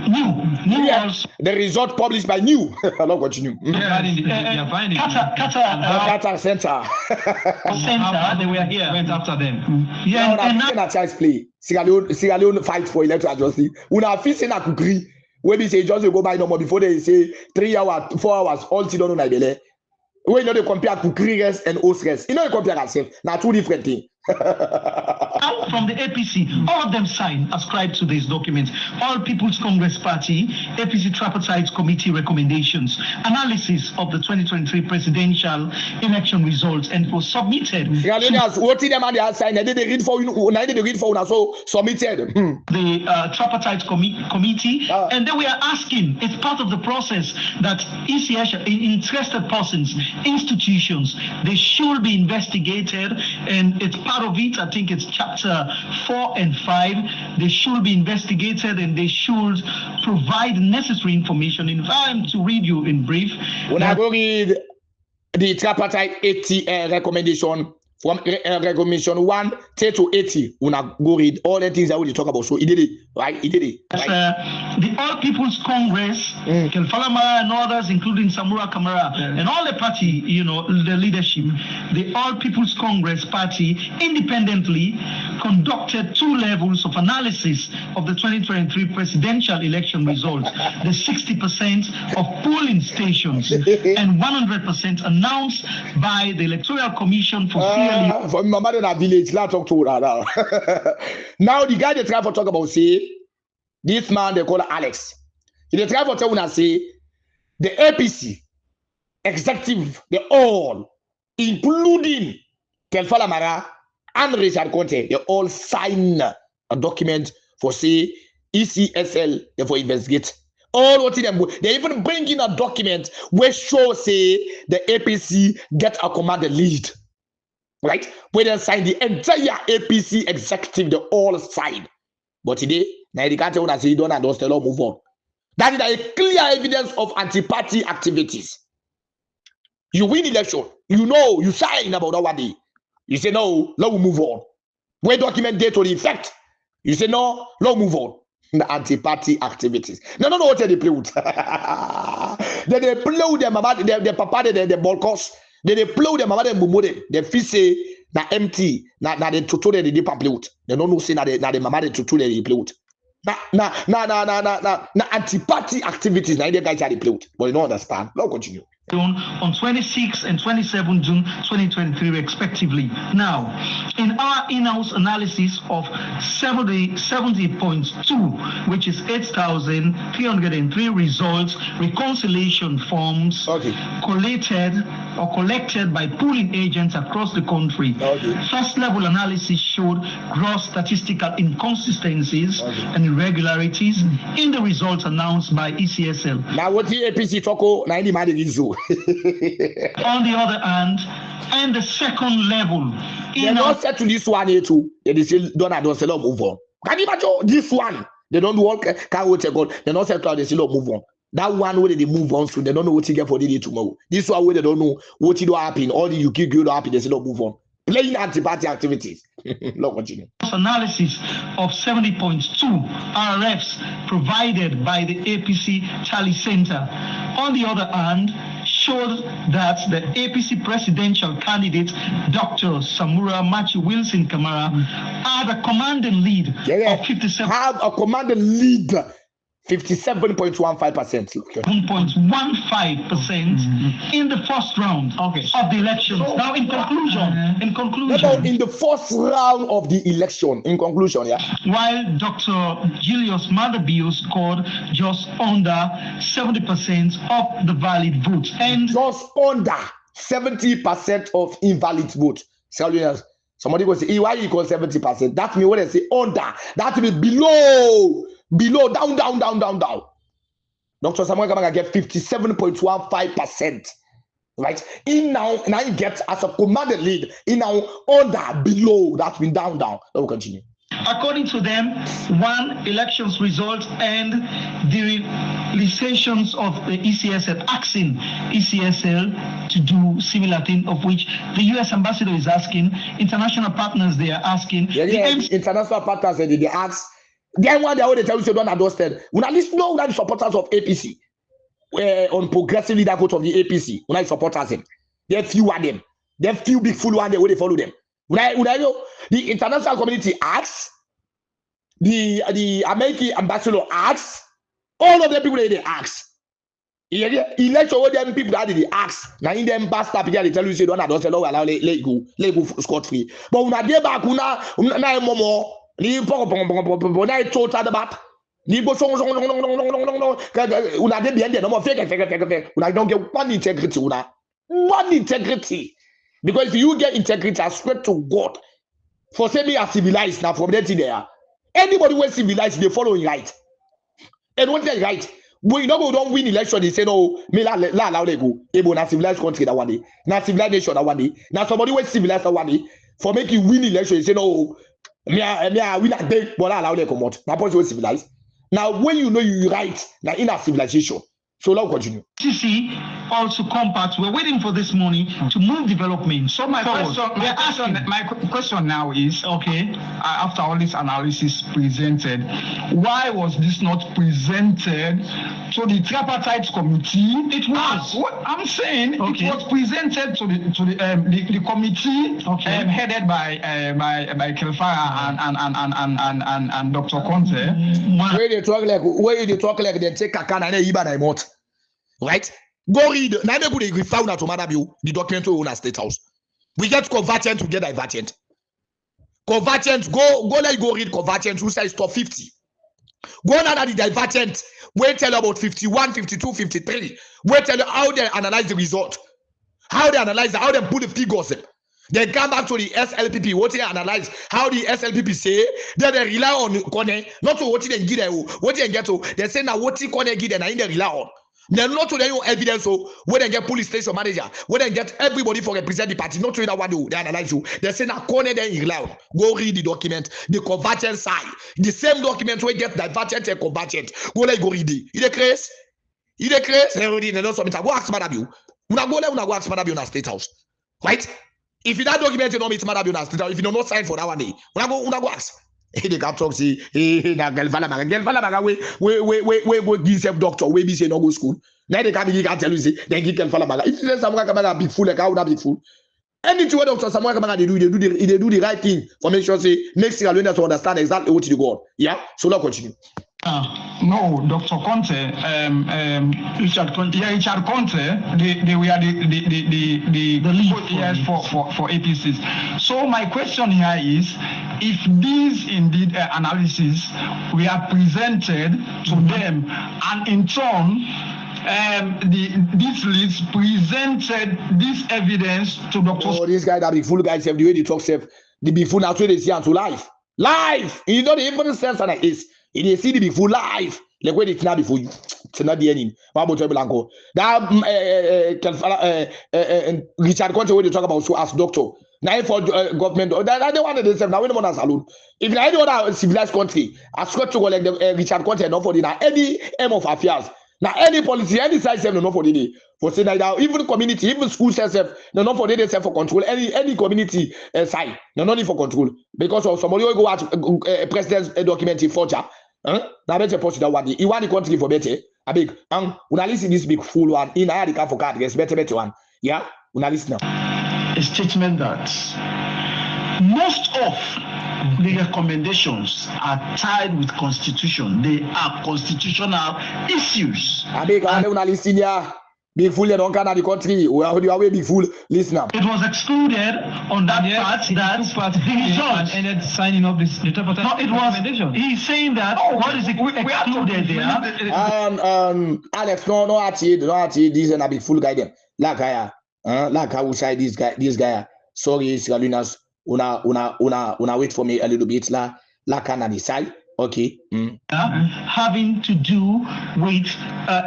Yeah. The result published by new. I'm not watching you. Qatar Center. They were here. Went after them. Yeah, and now child's play. Sierra Leone fight for electoral justice. Una fixing a cookery. When we say just go buy no more before they say 3 hours, 4 hours, all see don't know When you know they compare cookery rest and host rest. You know they compare themselves. Now two different things. Out from the APC, all of them signed, ascribed to these documents. All People's Congress Party, APC Tripartite Committee recommendations, analysis of the 2023 presidential election results, and was submitted. What did them and they signed? They read for you. They read for you. So submitted. The Tripartite Committee, and then we are asking. It's part of the process that ECS, interested persons, institutions, they should be investigated, and it's part of it. I think it's chapter 4 and 5. They should be investigated and they should provide necessary information. If I am to read you in brief, when I go read the tripartite 80 recommendation from recommendation 1 to 80, when I go read all the things that we talk about. So he did it, right? He did it. Right? The All People's Congress, Kelfalama and others, including Samura Kamara, and all the party, the leadership, the All People's Congress Party independently conducted 2 levels of analysis of the 2023 presidential election results, the 60% of polling stations and 100% announced by the Electoral Commission for Sierra Leone. From my mother in a village, let's talk to her now. Now the guy they try to talk about, say, this man they call Alex. He they try to tell us, say, the APC executive, they all, including Kelfala Mara and Richard Conte, they all sign a document for, say, ECSL, they for investigate. All what them, they even bring in a document where show, say, the APC get a command lead. Right? Where they sign the entire APC executive, they all sign. But today, now they can't tell us, you don't understand, move on. That is a clear evidence of anti-party activities. You win election, you sign about that one day. You say, no, let me move on. Where document date to the effect, you say, no, let me move on. The anti-party activities. No, what they play with. They play with them about their papa, the bolkos. They play with them about them bumode. They feel say na empty, na the tutu they play with. They don't know say na the mama the tutu they play with. Na anti-party activities. Na the guys are they play with. But you don't understand. Let's continue. On 26 and 27 June 2023 respectively. Now, in our in-house analysis of 70.2, which is 8,303 results, reconciliation forms collected by polling agents across the country. First level analysis showed gross statistical inconsistencies and irregularities in the results announced by ECSL. Now what the APC talk na any man issue. On the other hand, and the second level, they don't set to this one here too. They say don't say move on. Can you imagine this one? They don't work. Can't wait a God. They don't say they say move on. That one where they move on to, they don't know what you get for the day tomorrow. This one where they don't know what you do happen. All the you keep good happen. They say move on. Playing anti-party activities. Let's continue. Analysis of 70.2 RFs provided by the APC Charlie Center. On the other hand, showed that the APC presidential candidate, Dr. Samura Machi Wilson Kamara, had a commanding lead of 57. Have a commanding lead. 57.15%. 1.15% in the first round of the elections. Now, in conclusion, in the first round of the election, in conclusion, while Dr. Julius Madabio scored just under 70% of the valid votes, and just under 70% of invalid votes. Somebody will say, why you call 70%? That means when they say under, that means below, down. Dr. Samuel Kamara get 57.15%. Right? In now he gets as a commanded lead. In now under, below, that means down. Let me continue. According to them, one elections result and the realizations of the ECSL asking ECSL to do similar thing, of which the U.S. ambassador is asking, international partners they are asking. International partners they ask. Then one they tell you say don't understand. When I listen know that the supporters of APC on progressive leader vote of the APC, when I supporters them, there few of them, there few big full one where they follow them. When I know the international community asks, the American ambassador asks, all of the people they ask. Election where them people that they ask, now in them pastor people they tell you say don't say no allow let go scot free. But una dey back una momo ni pong na total debat. Ni bo song una dey behind no more fake. Una don't get one integrity una. One integrity. Because if you get integrity, I swear to God, for say me as civilized now from that there. Anybody who is civilized, they follow right. And what they right. But you know, we don't win election. They say no, me la allow they go. Ebo na civilized country that one day, na civilized nation that one day. Now somebody who is civilized that one day for make you win election. They say no, me win that day, but I allow they come out. Now person civilized. Now when you know you right, now in a civilization. So now continue. CC also compact. We're waiting for this money to move development. So my question now is, okay, after all this analysis presented, why was this not presented to the tripartite committee? It was. What I'm saying, okay. It was presented to the committee, okay. Headed by Kelfara and Dr. Conte. Where they talk like they take Kakana and Iba Mot. Right? Go read. Now they could found out to Madabio, the document to own a state house. We get convergent to get divergent. Convergent, go let go read convergent who says top 50. Go now the divergent. Wait tell about 51, 52, 53. Wait tell you how they analyze the result. How they analyze how they put the figures in. Then come back to the SLPP, what they analyze, how the SLPP say, then they rely on Kone, not to what they get, what they get to, they say now what they Kone get and I they rely on. They're not to their evidence, so when they get police station manager, when they get everybody for represent the party, not to that one do, they analyze you. They say now Kone then you rely on. Go read the document, the convergent side, the same document where get divergent and convergent. Go let go read it. They crazy. They already know something. Go ask Madabio. Go ask Madabio in a state house. Right? If you that document you know it's Madabio in a state house, if you don't not sign for that one day, go ask. They can talk say, na Gelfala maga we go give self doctor, we be say no go school. Now they can tell you say, then give Gelfala maga. If you say someone can be fool, like how would that be fool? Anything what Dr. Samuel Kamara they do the right thing for make sure say next Sierra Leoneans to understand exactly what you go on. Yeah, so now continue. No, Dr. Conte, Richard Conte. Yeah, Richard Conte. They were the lead for APCs. So my question here is, if these indeed analysis we are presented to them, and in turn these leads presented this evidence to Dr. Oh, this guy that big fool guy self the way they talk self, the big fool now they see to live. You don't even sense like this. They see the big fool live. Like where it's not before you. It's not the enemy. That Richard Conte when they talk about so as doctor. Now for government, that they want themselves. Now we don't want Salone. If in any other civilized country, I swear to God like the Richard Conte not for the any aim of affairs. Now any policy, any side self, no not for the day. For say now even community, even school self, no not for the day self for control. Any community side, no not for control. Because of somebody will go at president's document in forger. Now better post that one. You want the country for better. I beg. Una listen this big fool one. In I the for card. Yes, better one. Yeah. Una listen now. A statement that most of the recommendations are tied with constitution. They are constitutional issues. I beg. Una listen here. Big fool, you don't come out the country. We are away, big fool. Listen up. It was excluded on that part that the results ended signing up this. No, it was. He's saying that. Oh, what is it excluded there? Alex, no, actually, this is a big fool guy there. Like I will say this guy. Sorry, Sierra Leoneans. Una wait for me a little bit. Like I decide. Okay. Having to do with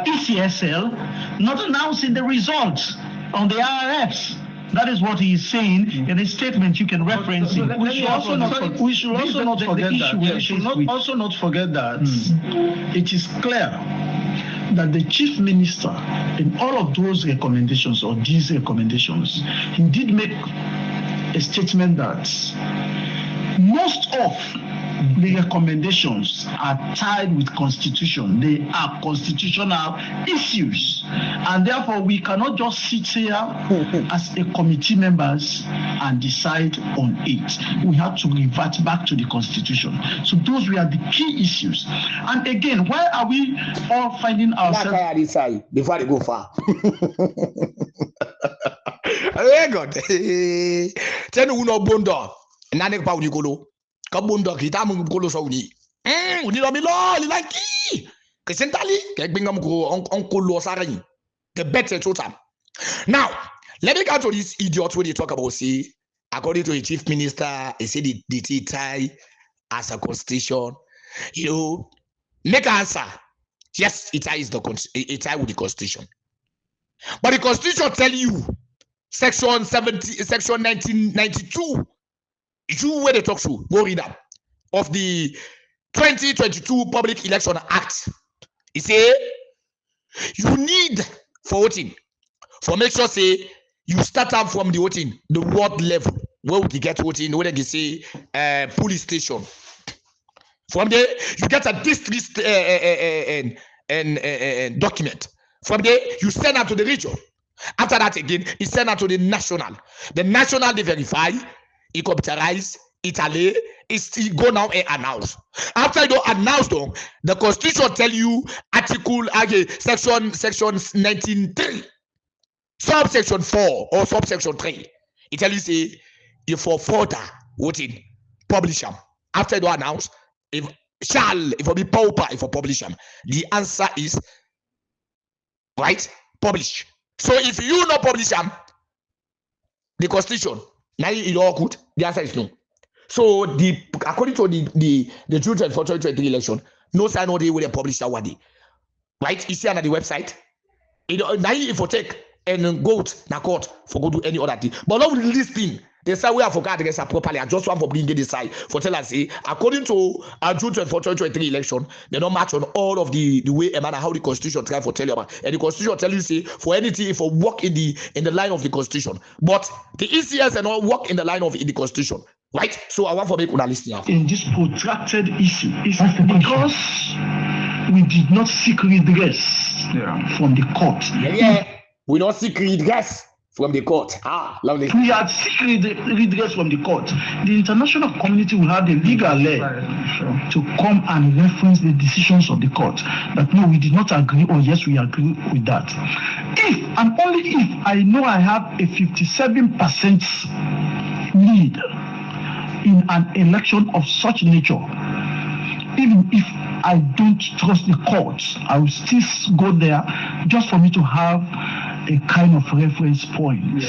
ECSL not announcing the results on the IRFs. That is what he is saying in a statement you can reference it. We should also not forget that it is clear that the chief minister in all of those recommendations or these recommendations, he did make a statement that most of the recommendations are tied with constitution. They are constitutional issues, and therefore we cannot just sit here as a committee members and decide on it. We have to revert back to the constitution. So those were the key issues. And again, why are we all finding ourselves before they go far? Very good. Tell uno bondo. Nane pa unikolo. Ka bondo kita mukolo so uni. Uni lo mi lo li like. Ke sentali ke binga muko onkolo sarani. The better total. Now, let me go to this idiot when they talk about say, according to the chief minister, he said the tie as a constitution. You know, make an answer. Yes, it ties with the constitution. But the constitution tell you, section 1992, you where they talk to, go read up, of the 2022 Public Election Act. It say you need for voting, for make sure say you start up from the voting, the ward level, where would you get voting, where they say police station. From there, you get a district document. From there, you send out to the region. After that, again, you send out to the national. The national, they verify, it computerize, Italy, it go now and announce. After you announce them, the constitution tell you article, section 19.3, subsection 4 or subsection 3. It tell you say, if for further voting, publish them. After you announce, if it be pauper, if for publish them, the answer is right, publish. So if you not publish them, the constitution, now it all good, the answer is no. So according to the June 24, 2023 election, no sign no day will they publish that one day. Right? You see on the website. Now if you take and go to court for go do any other thing. But not listing. They say we have forgot against properly. I just want for bringing this side for tell us say according to June 24, 2023 election, they don't match on all of the way and how the constitution try for tell you about. And the constitution tell you say for anything for work in the line of the constitution. But the ECS and all work in the line of the constitution. Right? So I want for make una listen. In this protracted issue, is because we did not seek redress from the court. Yeah. We don't seek redress from the court. Lovely. We had seek redress from the court. The international community will have the legal leg to come and reference the decisions of the court. That no, we did not agree, or yes, we agree with that. If and only if I know I have a 57% lead in an election of such nature, even if I don't trust the courts, I will still go there just for me to have a kind of reference point.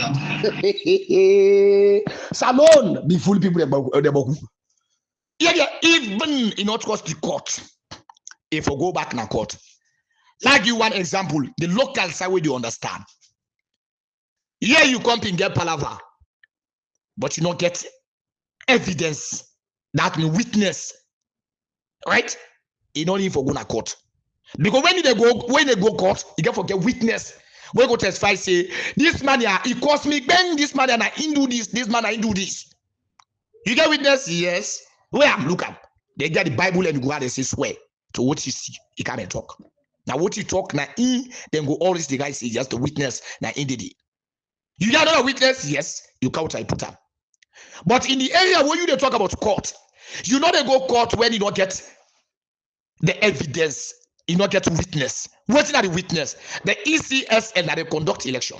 Salone, be full people about. Yeah, even in not trust the court. If you go back in a court, like you one example, the local side where you understand. Here you come and get palaver, but you don't get evidence that means witness, right? You don't need for go to court because when they go court, you get forget witness. When go testify say this man here, he cost me bang this man and I do this man I do this. You get witness, yes. Where I'm looking, they get the Bible and go out and say swear to what you see. You can't talk. Now what you talk now then go all this the guy say just the witness now in the day. You got another witness, yes. You can't I put up. But in the area where you talk about court, you know they go court when you don't get the evidence, you don't get witness. What's not the witness? The ECSL that they conduct election.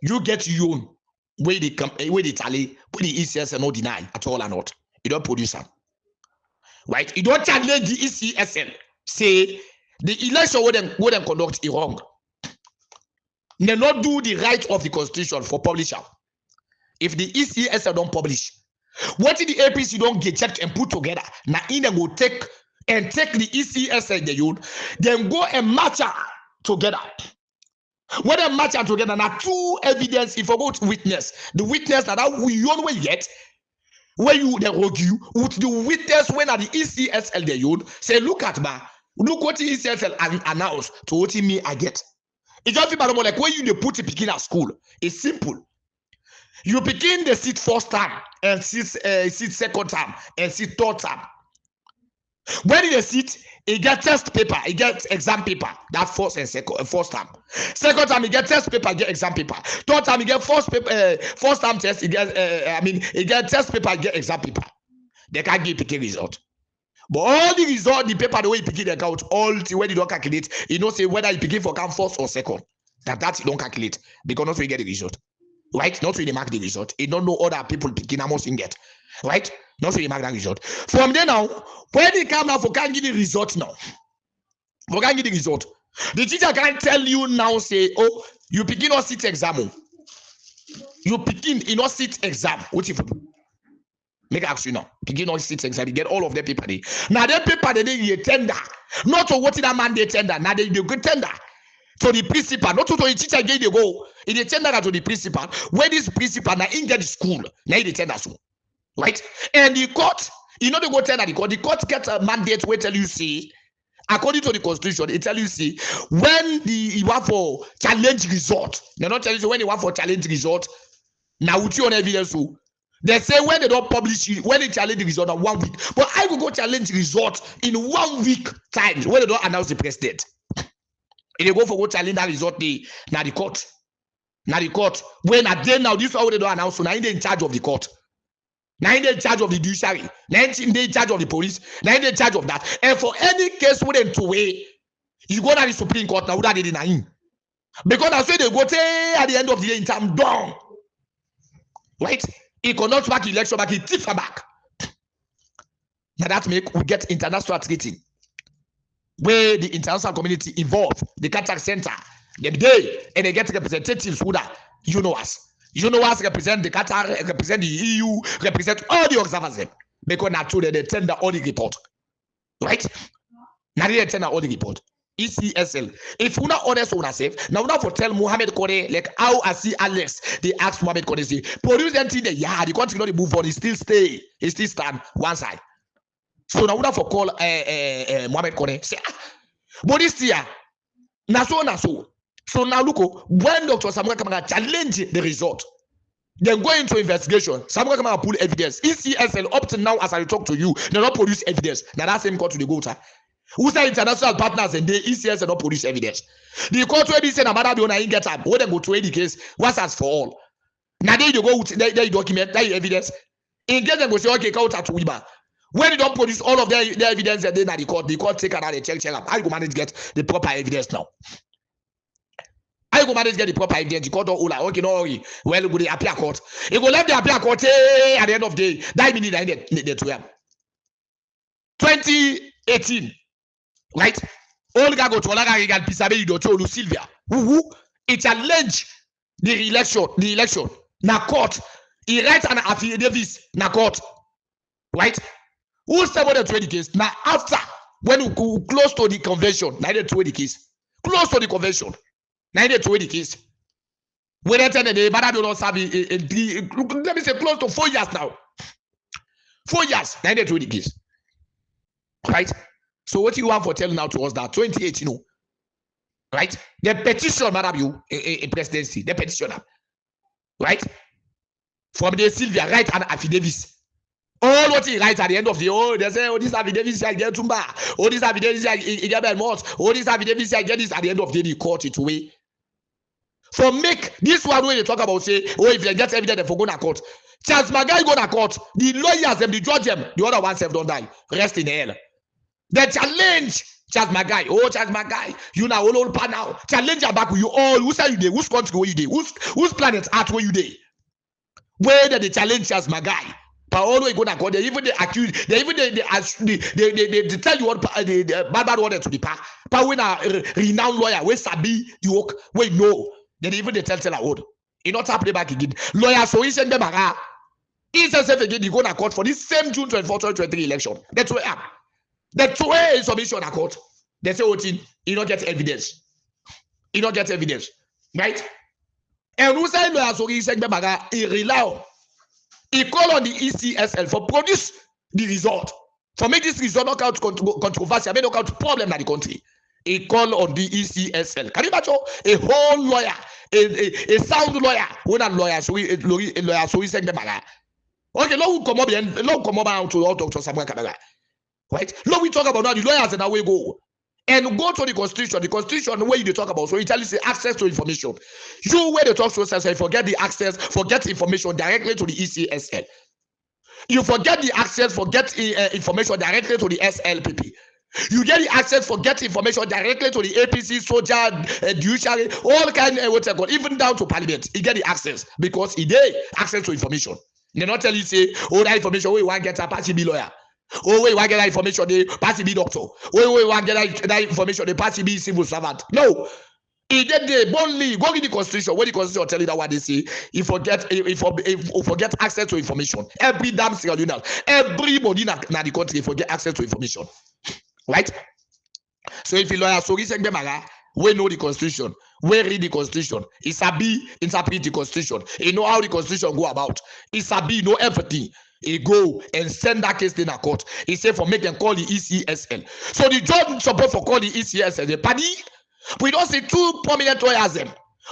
You get your own where they come, where they tally, where the ECSL no deny at all or not. You don't produce them. Right? You don't challenge the ECSL. Say the election where them conduct is wrong. They not do the right of the constitution for publisher. If the ECSL don't publish, what if the APC don't get checked and put together? Now in them go take the ECSL the youth, then go and match together. When they match together, now two evidence if about witness. The witness that we always get, where you they argue with the witness when at the ECSL the youth say, look at me, look what the ECSL announced to what me I get. It's just about like when you they put a picking at school. It's simple. You begin the seat first time and seat second time and seat third time. When in the seat, he get test paper, he get exam paper. That first and first time. Second time he get test paper, get exam paper. Third time he get first time test, he get he get test paper, get exam paper. They can't give picking result. But all the result, the paper, the way you pick it, they count all the way you don't calculate. You know, say whether you pick it for come first or second. That you don't calculate because not really get the result. Right? Not really mark the result. You don't know other people picking how much you get. Right? Not really mark that result. From there now, when they come now for can't give the result now. For can't give the result. The teacher can't tell you now, say, oh, you begin or sit exam. You begin in or sit exam. What if you do? Make ask you now. Begin or sit exam. You get all of the paper there. Now the paper they tender. Not to what that man they tender. Now they go tender. To the principal, not to the teacher again they go. In the tender to the principal. Where this principal now in the school. Now the tender so. Right? And the court, you know they go tender the court. The court gets a mandate where tell you see. According to the constitution, it tell you see when you want for challenge result. They not tell you when you want for challenge result. Now with you on evidence so. They say when they don't publish it, when they challenge the result in 1 week. But I will go challenge result in 1 week time when they don't announce the president. If they go for go challenge that result, now the court. Now the court. When again now this one they don't announce, so now they in charge of the court. Now they in charge of the judiciary. Now they in charge of the police. Now they in charge of that. And for any case with them to weigh, you go to the Supreme Court now that they deny. Because that's why they go at the end of the day in time down. Right? He cannot back election back, he tips her back. Now that make we get international treaty where the international community involved, the Qatar Center, them day, and they get representatives who that you know us represent the Qatar, represent the EU, represent all the observers. Because now today they tender all the report. Right? Now they tender all the report. ECSL. If you not honest on yourself, now for tell Mohammed Kone like how I see Alex. They ask Mohammed Kone say produce anything there. Yeah, the country not move on. He still stay. He still stand one side. So now for call Mohammed Kone say but this year na so. So now look when Dr. Samuel Kamara challenge the result. Then go into investigation. Samuel Kamara pull evidence. ECSL up to now as I talk to you, they not produce evidence. Now that same court to the go to. Who say international partners and they ECS not produce evidence. The court where they say no matter the owner get up, when they go to the case, what's as for all. Now they go with they document that evidence. In case they go say okay, count at Wiba. When they don't produce all of their evidence and then at the court take another check up. How you go manage get the proper evidence now? How you go manage get the proper evidence? The court don't hold okay, no worry. Well, go the appeal court. You go let the appeal court at the end of the day. That minute they 2018. Right? All the go to Olaga Regal Pisabe you do Sylvia. Who it challenge the election. Na court. He write an affidavit na court. Right? Who started the case? Now after when we close to the convention, now they the case. Close to the convention. Now they the case. When they tell the matter do not serve let me say close to 4 years now. 4 years. Now they the case. Right? So what you want for telling now to us that 2018, right? The petition, madam, you in presidency, the petitioner, right? From the Sylvia, write an affidavit. All what he writes at the end of the they say, this affidavit I get Tumba, this affidavit I get Belmont, this affidavit I get this at the end of the day, the court it away. For make this one when they talk about say, if you get evidence for go to court. Charles Magai go to court, the lawyers them, the judge them, the other ones have don't die. Rest in hell. The challenge, Charles Magai. Charles Magai, you now all pan now. Challenge back with you all. Who say you there? Whose country where you there? Whose planet Earth where you there? Where did they challenge Charles Magai? But always go to court. They even they accuse. They even they tell you what the bad order to the pa. But when a renowned lawyer, where Sabi the work, where no, then even they tell a word. He not play back again. Lawyer so he send them a. He says again he go to court for this same June 24, 2023 election. That's where. That's where is submission at court. They say, you don't get evidence. You don't get evidence. Right? And who say no, so he said, he rely on. He call on the ECSL for produce the result. For make this result not out controversy, make not out problem in the country. He called on the ECSL. Can you imagine a whole lawyer, a sound lawyer, when a lawyer, so he sent them out. Okay, long come up and long come up to all Dr. Samuel Canada. Right? Now we talk about now the lawyers and how we go. And go to the constitution where you talk about. So it tells you access to information. You where the talk to say forget the access, forget information directly to the ECSL. You forget the access, forget information directly to the SLPP. You get the access, forget information directly to the APC, soldier, judiciary, all kind of what's called, even down to parliament. You get the access because he get access to information. They not tell you say, oh, that information, we want to get a party B lawyer. Oh, we want to get that information, the party B doctor. Oh, we want to get that information, the party B civil servant. No. He did the only go in the constitution. When the constitution tell you that what they say, you forget access to information. Every damn Sierra Leonean, everybody in the country forget access to information. Right? So if you lawyer so we know the constitution, we read the constitution, it's a be interpret the constitution, he know how the constitution go about, it's a be know everything. He go and send that case in a court. He say for make them call the ECSL. So the judge support for call the ECSL. The party, we don't see two prominent lawyers them.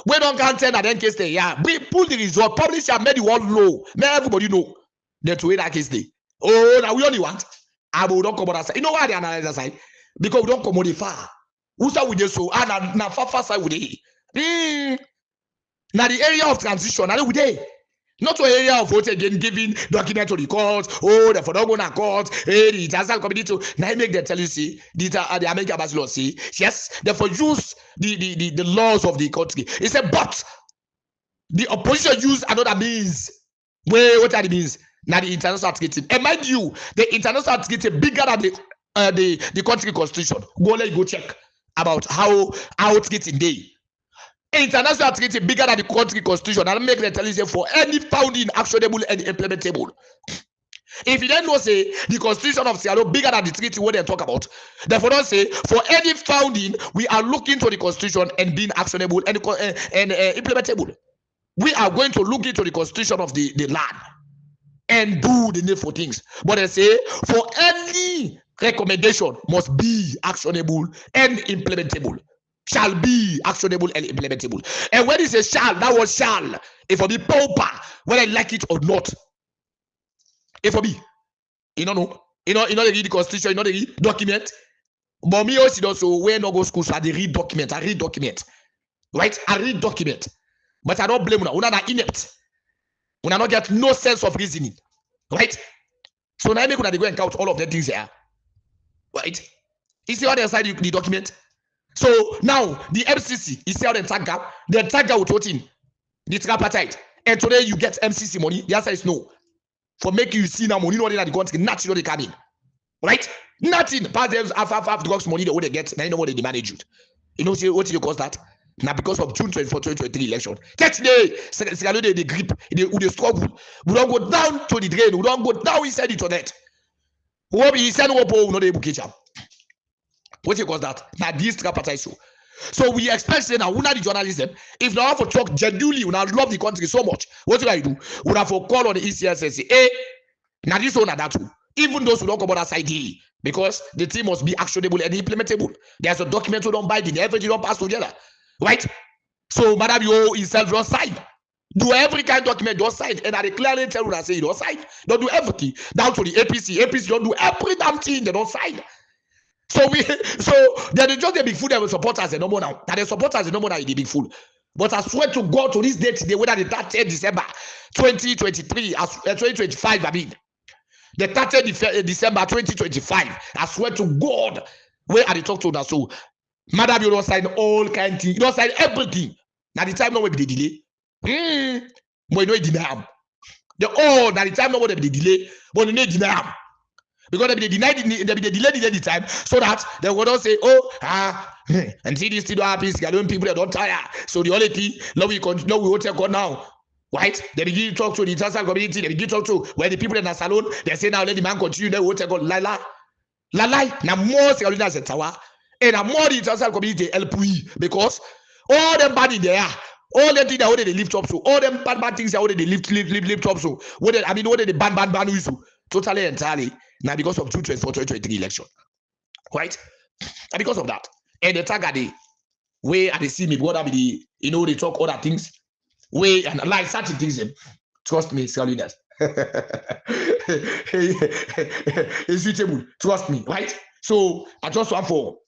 We don't can tell that then case they we pull the result, publish and make the world know. Make everybody know that way that case they. Oh, now we only want. I will don't come on that side. You know why they analyze that side? Because we don't come on the far. Who say we do so? And na far side with the. Now the area of transition, and we there. Not to area of vote again, giving document to the court. Oh, the for don't go to court. Hey, the international committee to now make them tell you see the American ambassador see yes, therefore use the laws of the country. He said, but the opposition use another means. Wait, what are the means? Now the international treaty. And mind you, the international treaty bigger than the country constitution. Go check about how it's getting day. International treaty bigger than the country constitution. And make them tell you say for any founding actionable and implementable. If you then know say the constitution of Sierra Leone bigger than the treaty what they talk about, therefore don't say for any founding we are looking to the constitution and being actionable and implementable. We are going to look into the constitution of the land and do the needful things. But they say for any recommendation must be actionable and implementable. Shall be actionable and implementable. And when it says shall, that was shall. If for be pauper, whether I like it or not. If for be, you know, they read the constitution, they read document. But me also when I go school, so I read document. Right? I read document. But I don't blame una. Una na inept. Una not get no sense of reasoning. Right? So now I make una go and count all of the things here. Right? You see how they aside the document? So now the MCC is how the tagger with what in the tripartite. And today you get MCC money. The answer is no. For make you see now money not in the country, nothing they come in. Right? Nothing. Past them half drugs money they get. Now you know what they manage it. You know what you cause that? Now because of June 24, 2023 election. That day, Sierra Leone they grip, they struggle. We don't go down to the drain. We don't go down inside the toilet. What be send up no they book each other. What you cause that? Now this tripartite show. So we expect say now una the journalism. If now have to talk genuinely, una love the country so much. What do? We have to call on the ECSS. Now this one that too. Even those who don't come on that side because the thing must be actionable and implementable. There's a document who don't buy it, everything don't pass together. Right? So Madam you himself don't sign. Do every kind of document, don't sign. And I clearly tell you that say you don't sign. Don't do everything. Down to the APC. APC don't do every damn thing, they don't sign. So they're just a big fool that will support us no more now. That they support us no more now is the big fool. But I swear to God to this date today, whether the 30th December 2023, 2025, I mean the 30th December 2025, I swear to God, where are they talk to us? So Madam, you don't sign all kind of things, you don't sign everything. Now the time no will be the delay. But you know it deny. Now the time no will be the delay, but you know it deny. Because they delay the time so that they will not say, and see this thing don't happen, Galon people that don't tire. So the only thing, now we will take on now. Right? They begin to talk to the international community, they begin to talk to where the people in the Salone, they say now let the man continue, they will take on la. Now more Sierra Leoneans at Tawa, and more the international community help we because all them bad in there. All the things that they lift up so, all them bad things that they lift up so. What they ban with you totally entirely. Now because of June 24, 2023 election. Right? And because of that. and the tagadi, where they see me, brother, be the, you know, they talk other things, way and like certain things. Trust me, Sierra Leoneans. It's suitable. Trust me, right? So I just want for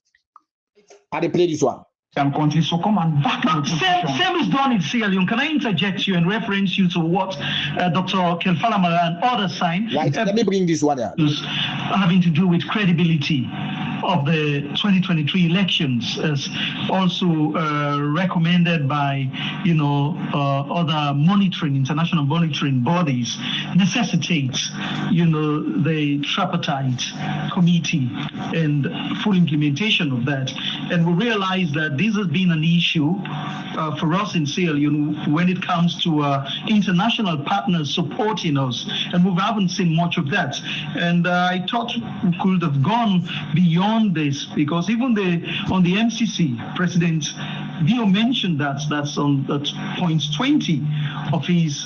I play this one. And countries so come and back. Same is done in Sierra Leone. Can I interject you and reference you to what Dr. Kelfala Mara and others signed? Right. Let me bring this one here. Having to do with credibility of the 2023 elections, as also recommended by, you know, other monitoring, international monitoring bodies, necessitates, you know, the tripartite committee and full implementation of that. And we realize that this has been an issue for us in Sierra Leone when it comes to international partners supporting us, and we haven't seen much of that. And I thought we could have gone beyond this, because even on the MCC, President Bio mentioned that's on point 20 of his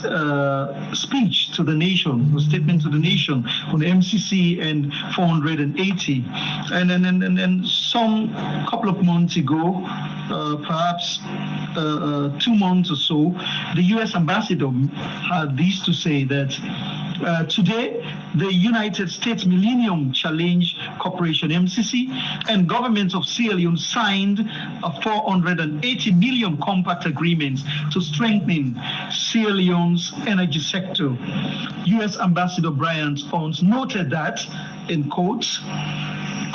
speech to the nation, the statement to the nation on the MCC and 480. And some couple of months ago, perhaps 2 months or so, the U.S. ambassador had this to say that today, the United States Millennium Challenge Corporation, MCC, and governments of Sierra Leone signed a 480 million compact agreement to strengthen Sierra Leone's energy sector. U.S. Ambassador Brian Owens noted that, in quotes,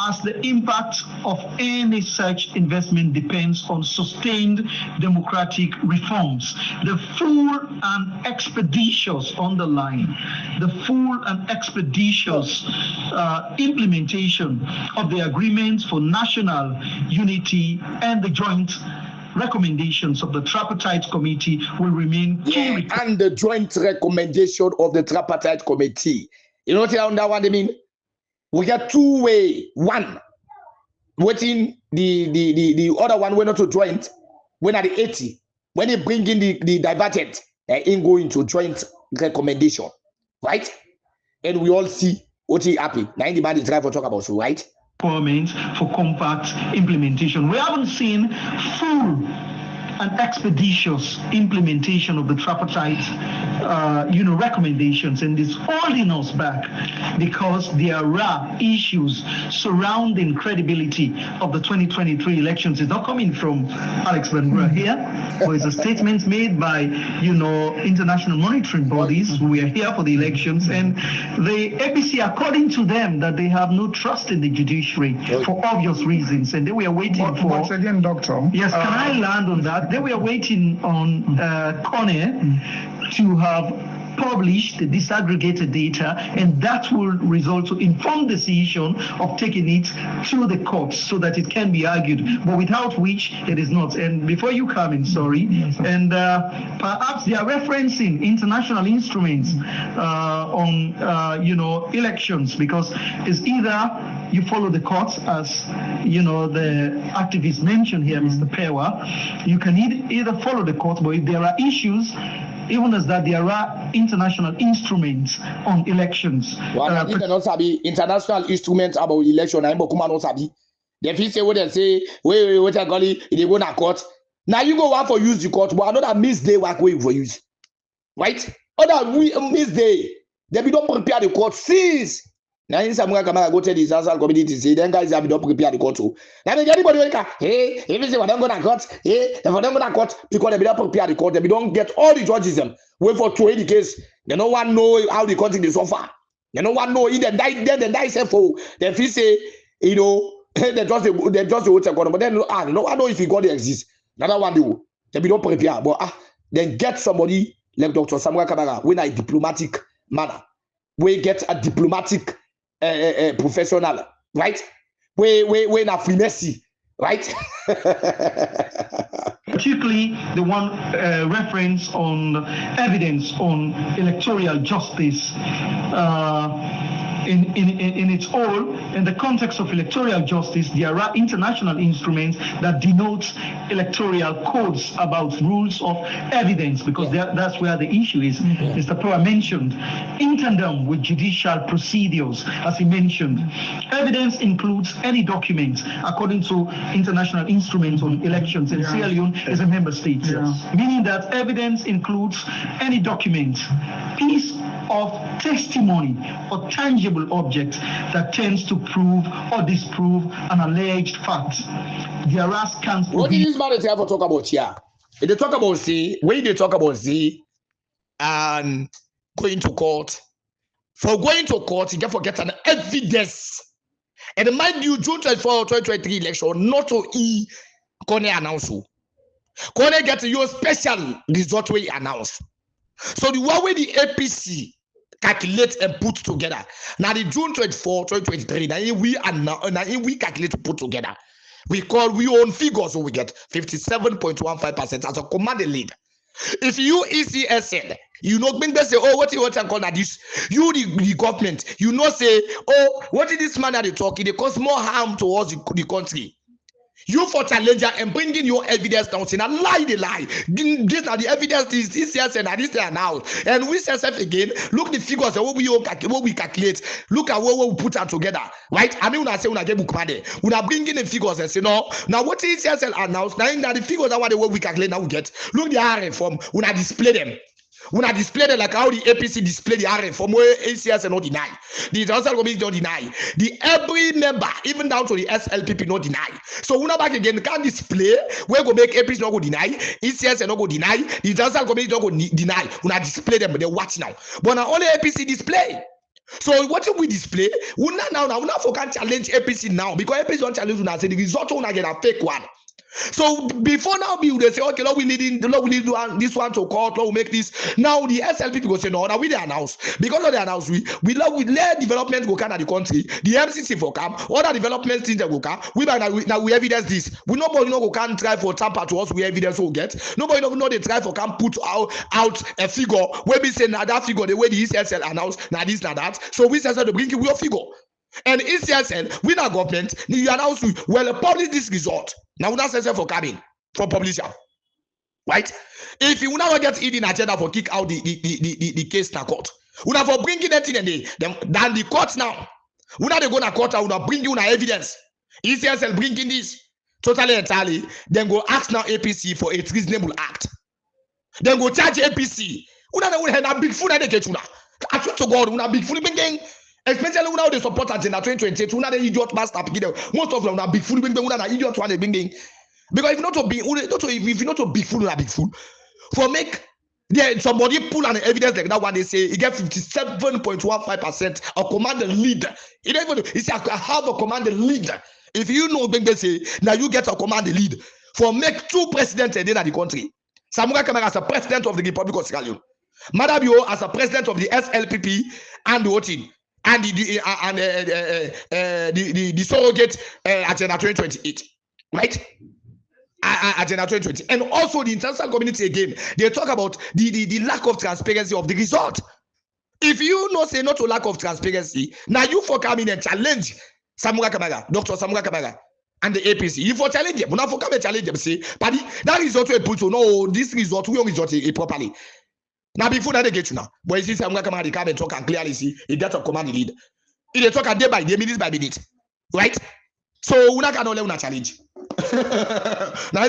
as the impact of any such investment depends on sustained democratic reforms. The full and expeditious, underline, the full and expeditious implementation of the agreements for national unity and the joint recommendations of the tripartite committee will remain key. And the joint recommendation of the tripartite committee. You know what I mean? We got two way. One, waiting the other one we're not to joint. When at the 80, when they bring in the diverted, in going to joint recommendation, right? And we all see what is happening. Now anybody try to talk about, so right? For compact implementation. We haven't seen full and expeditious implementation of the tripartite, recommendations, and it's holding us back because there are issues surrounding credibility of the 2023 elections. It's not coming from Alex Bengra here, but it's a statement made by, international monitoring bodies who are here for the elections, and the APC, according to them, that they have no trust in the judiciary for obvious reasons, and they were waiting for. Once again, Doctor. Yes, can I land on that? They were waiting on Kone to have published the disaggregated data, and that will result to informed decision of taking it to the courts so that it can be argued, but without which it is not. And before you come in, sorry, and perhaps they are referencing international instruments on elections, because it's either you follow the courts, as the activist mentioned here, Mr. Pewa. You can either follow the courts, but if there are issues, even as that there are international instruments on elections. International instruments about election. I'm not sabi. The feel say what they say, what I call it, they go to court. Now you go out for use the court, but another miss day work way for use. Right? Other miss day. They be don't prepare the court. Cease. Now in some way, go to the social community say, then guys have don't prepare the court too. Now anybody will say, hey, if you say we don't go to court, hey, if we don't go to court, because they don't prepare the court, they don't get all the judges them. Wait for 20 case. They don't want to know how the court is so far. They don't want to know either die say for. They feel say, they just wait a but then I don't know if he got to exist. Another one do. They be don't prepare, but then get somebody like Dr. Samuel Kamara in a diplomatic manner. We get a diplomatic professional, right? We in a finesse, right? Particularly the one reference on evidence on electoral justice. in its whole, in the context of electoral justice, there are international instruments that denote electoral codes about rules of evidence, because that's where the issue is. Mr. Power mentioned, in tandem with judicial procedures, as he mentioned, evidence includes any document according to international instruments on elections, and Sierra Leone is a member state, meaning that evidence includes any document, piece of testimony or tangible object that tends to prove or disprove an alleged fact. There are scans. What is this man that ever talk about here? They talk about Z, when they talk about Z and going to court. For going to court, you get to get an evidence. And mind you, June 24, 2023 election, not to E Kone announce. Kone get your special result we announce. So the one way the APC calculate and put together. Now the June 24, 2023, now we calculate to put together. We own figures, so we get 57.15% as a commanded lead. If you ECSN, you know, when they say, oh, what you want to call this? You the government, you know, say, oh, what is this man that they talking? They cause more harm towards the country. You for challenger and bringing your evidence down, saying a lie, they lie. This are the evidence. This yes and this there now. And we say self again. Look the figures and what we calculate. Look at what we put out together, right? I mean, when I say when I get book money, when I bring in the figures and say no. Now what is yes and announced? Now the figures are what we calculate now we get. Look the R reform when I display them. When I display them like how the APC display the R reform where ACS not deny, the international community don't deny, the every member even down to the SLPP not deny. So when I back again can't display where go make APC not go deny, ACS not go deny, the international community not go deny. When I display them, they watch now. But now only APC display. So what we display? We not for can challenge APC now because APC don't challenge. Say the result will not get a fake one. So before now, they say, okay, Lord, we need this one to court, Lord, we make this. Now the SLP go say, no, now we they announce. Because of the announce, we let development go come at the country, the MCC for come, all the development things that go come, now we evidence this. We nobody know go can try for tamper to us, we evidence we get. Nobody know they try for can put out a figure where we say now that figure, the way the ECSL announce, now this, now that. So we say to bring you your figure. And ECSL, we not government, you announce, well, publish this result. Now we not say for coming for publisher, right? If you now get in agenda for kick out the case na court, we not for bringing that in and then the court now. We not they go na court, we not bring you na evidence. ECSL bringing this totally entirely, then go ask now APC for a reasonable act. Then go charge APC. We not have big food that they get you now. I swear to God, we not big food bringing. Especially now they support agenda 2028. Una the idiot master most of them are big fool. Una idiot one bringing because if not to be if you not to big fool, una big fool. For make there somebody pull an evidence like that one they say he get 57.15% of command lead. It even it's I have a command lead. If you know they say now you get a command lead for make two presidents in the country. Samura Kamara as a president of the Republic of Sierra Leone, Madabio as a president of the SLPP and the voting. And the surrogate agenda 2028, right? Agenda 2020, and also the international community again. They talk about the lack of transparency of the result. If you know say not to lack of transparency, now you for come in and challenge Samura Kamara, Dr. Samura Kamara, and the APC. You for challenge them, not for come and challenge them. Say, buddy, that result we put to no this result we don't result it properly. Now before that they get you now, but you see some come and come and talk and clearly see it gets a command lead. It they talk a day by day, minute by minute, right? So we not can only challenge. Now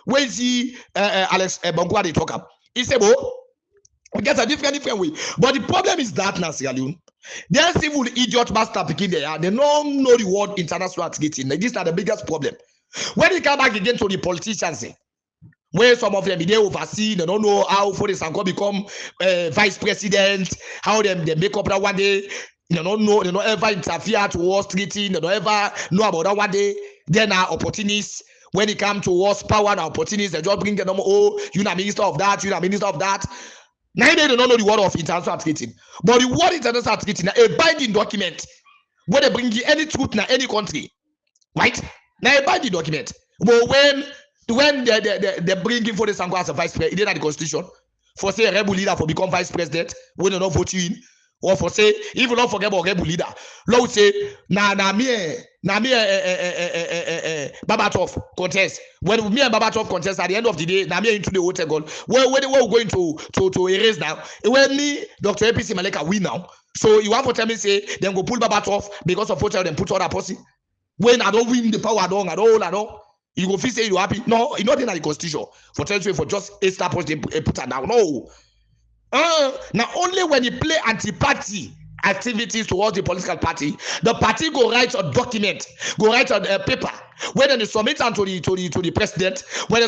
when you see Alex Bongwa they talk up, he say, "Oh, we get a different way." But the problem is that now, Sierra Leone, their civil idiot master picking there, they don't know the word international getting. This is the biggest problem. When you come back again to the politicians. Where some of them they oversee, they don't know how for the Sanko become vice president, how they make up that one day, they don't know, they don't ever interfere to war treaty, they don't ever know about that one day. Then are opportunists. When it comes to wars power and opportunists, they just bring them, oh, you're not minister of that, you're not minister of that. Now they don't know the word of international treaty. But the word international treaty, a binding document, where they bring you any truth in any country, right? Now a binding document. But when they bring him for the Sango as a vice president, it didn't the constitution. For say a rebel leader for become vice president, when they not vote you in. Or for say, if you don't forget about Rebu leader, Lord say, na me Babatov contest. When me and Babatov contest at the end of the day, na me into the hotel goal. Where we going to erase now? When me, Dr. APC Malika win now. So you want to tell me say, then go pull Babatov because of hotel, then put other person. When I don't win the power at all. You go feel say you happy. No, it's not in the constitution. For tell you for just a star post they put her down. No. Now only when you play anti-party activities towards the political party, the party go write a document, go write a paper, whether they submit to the president, whether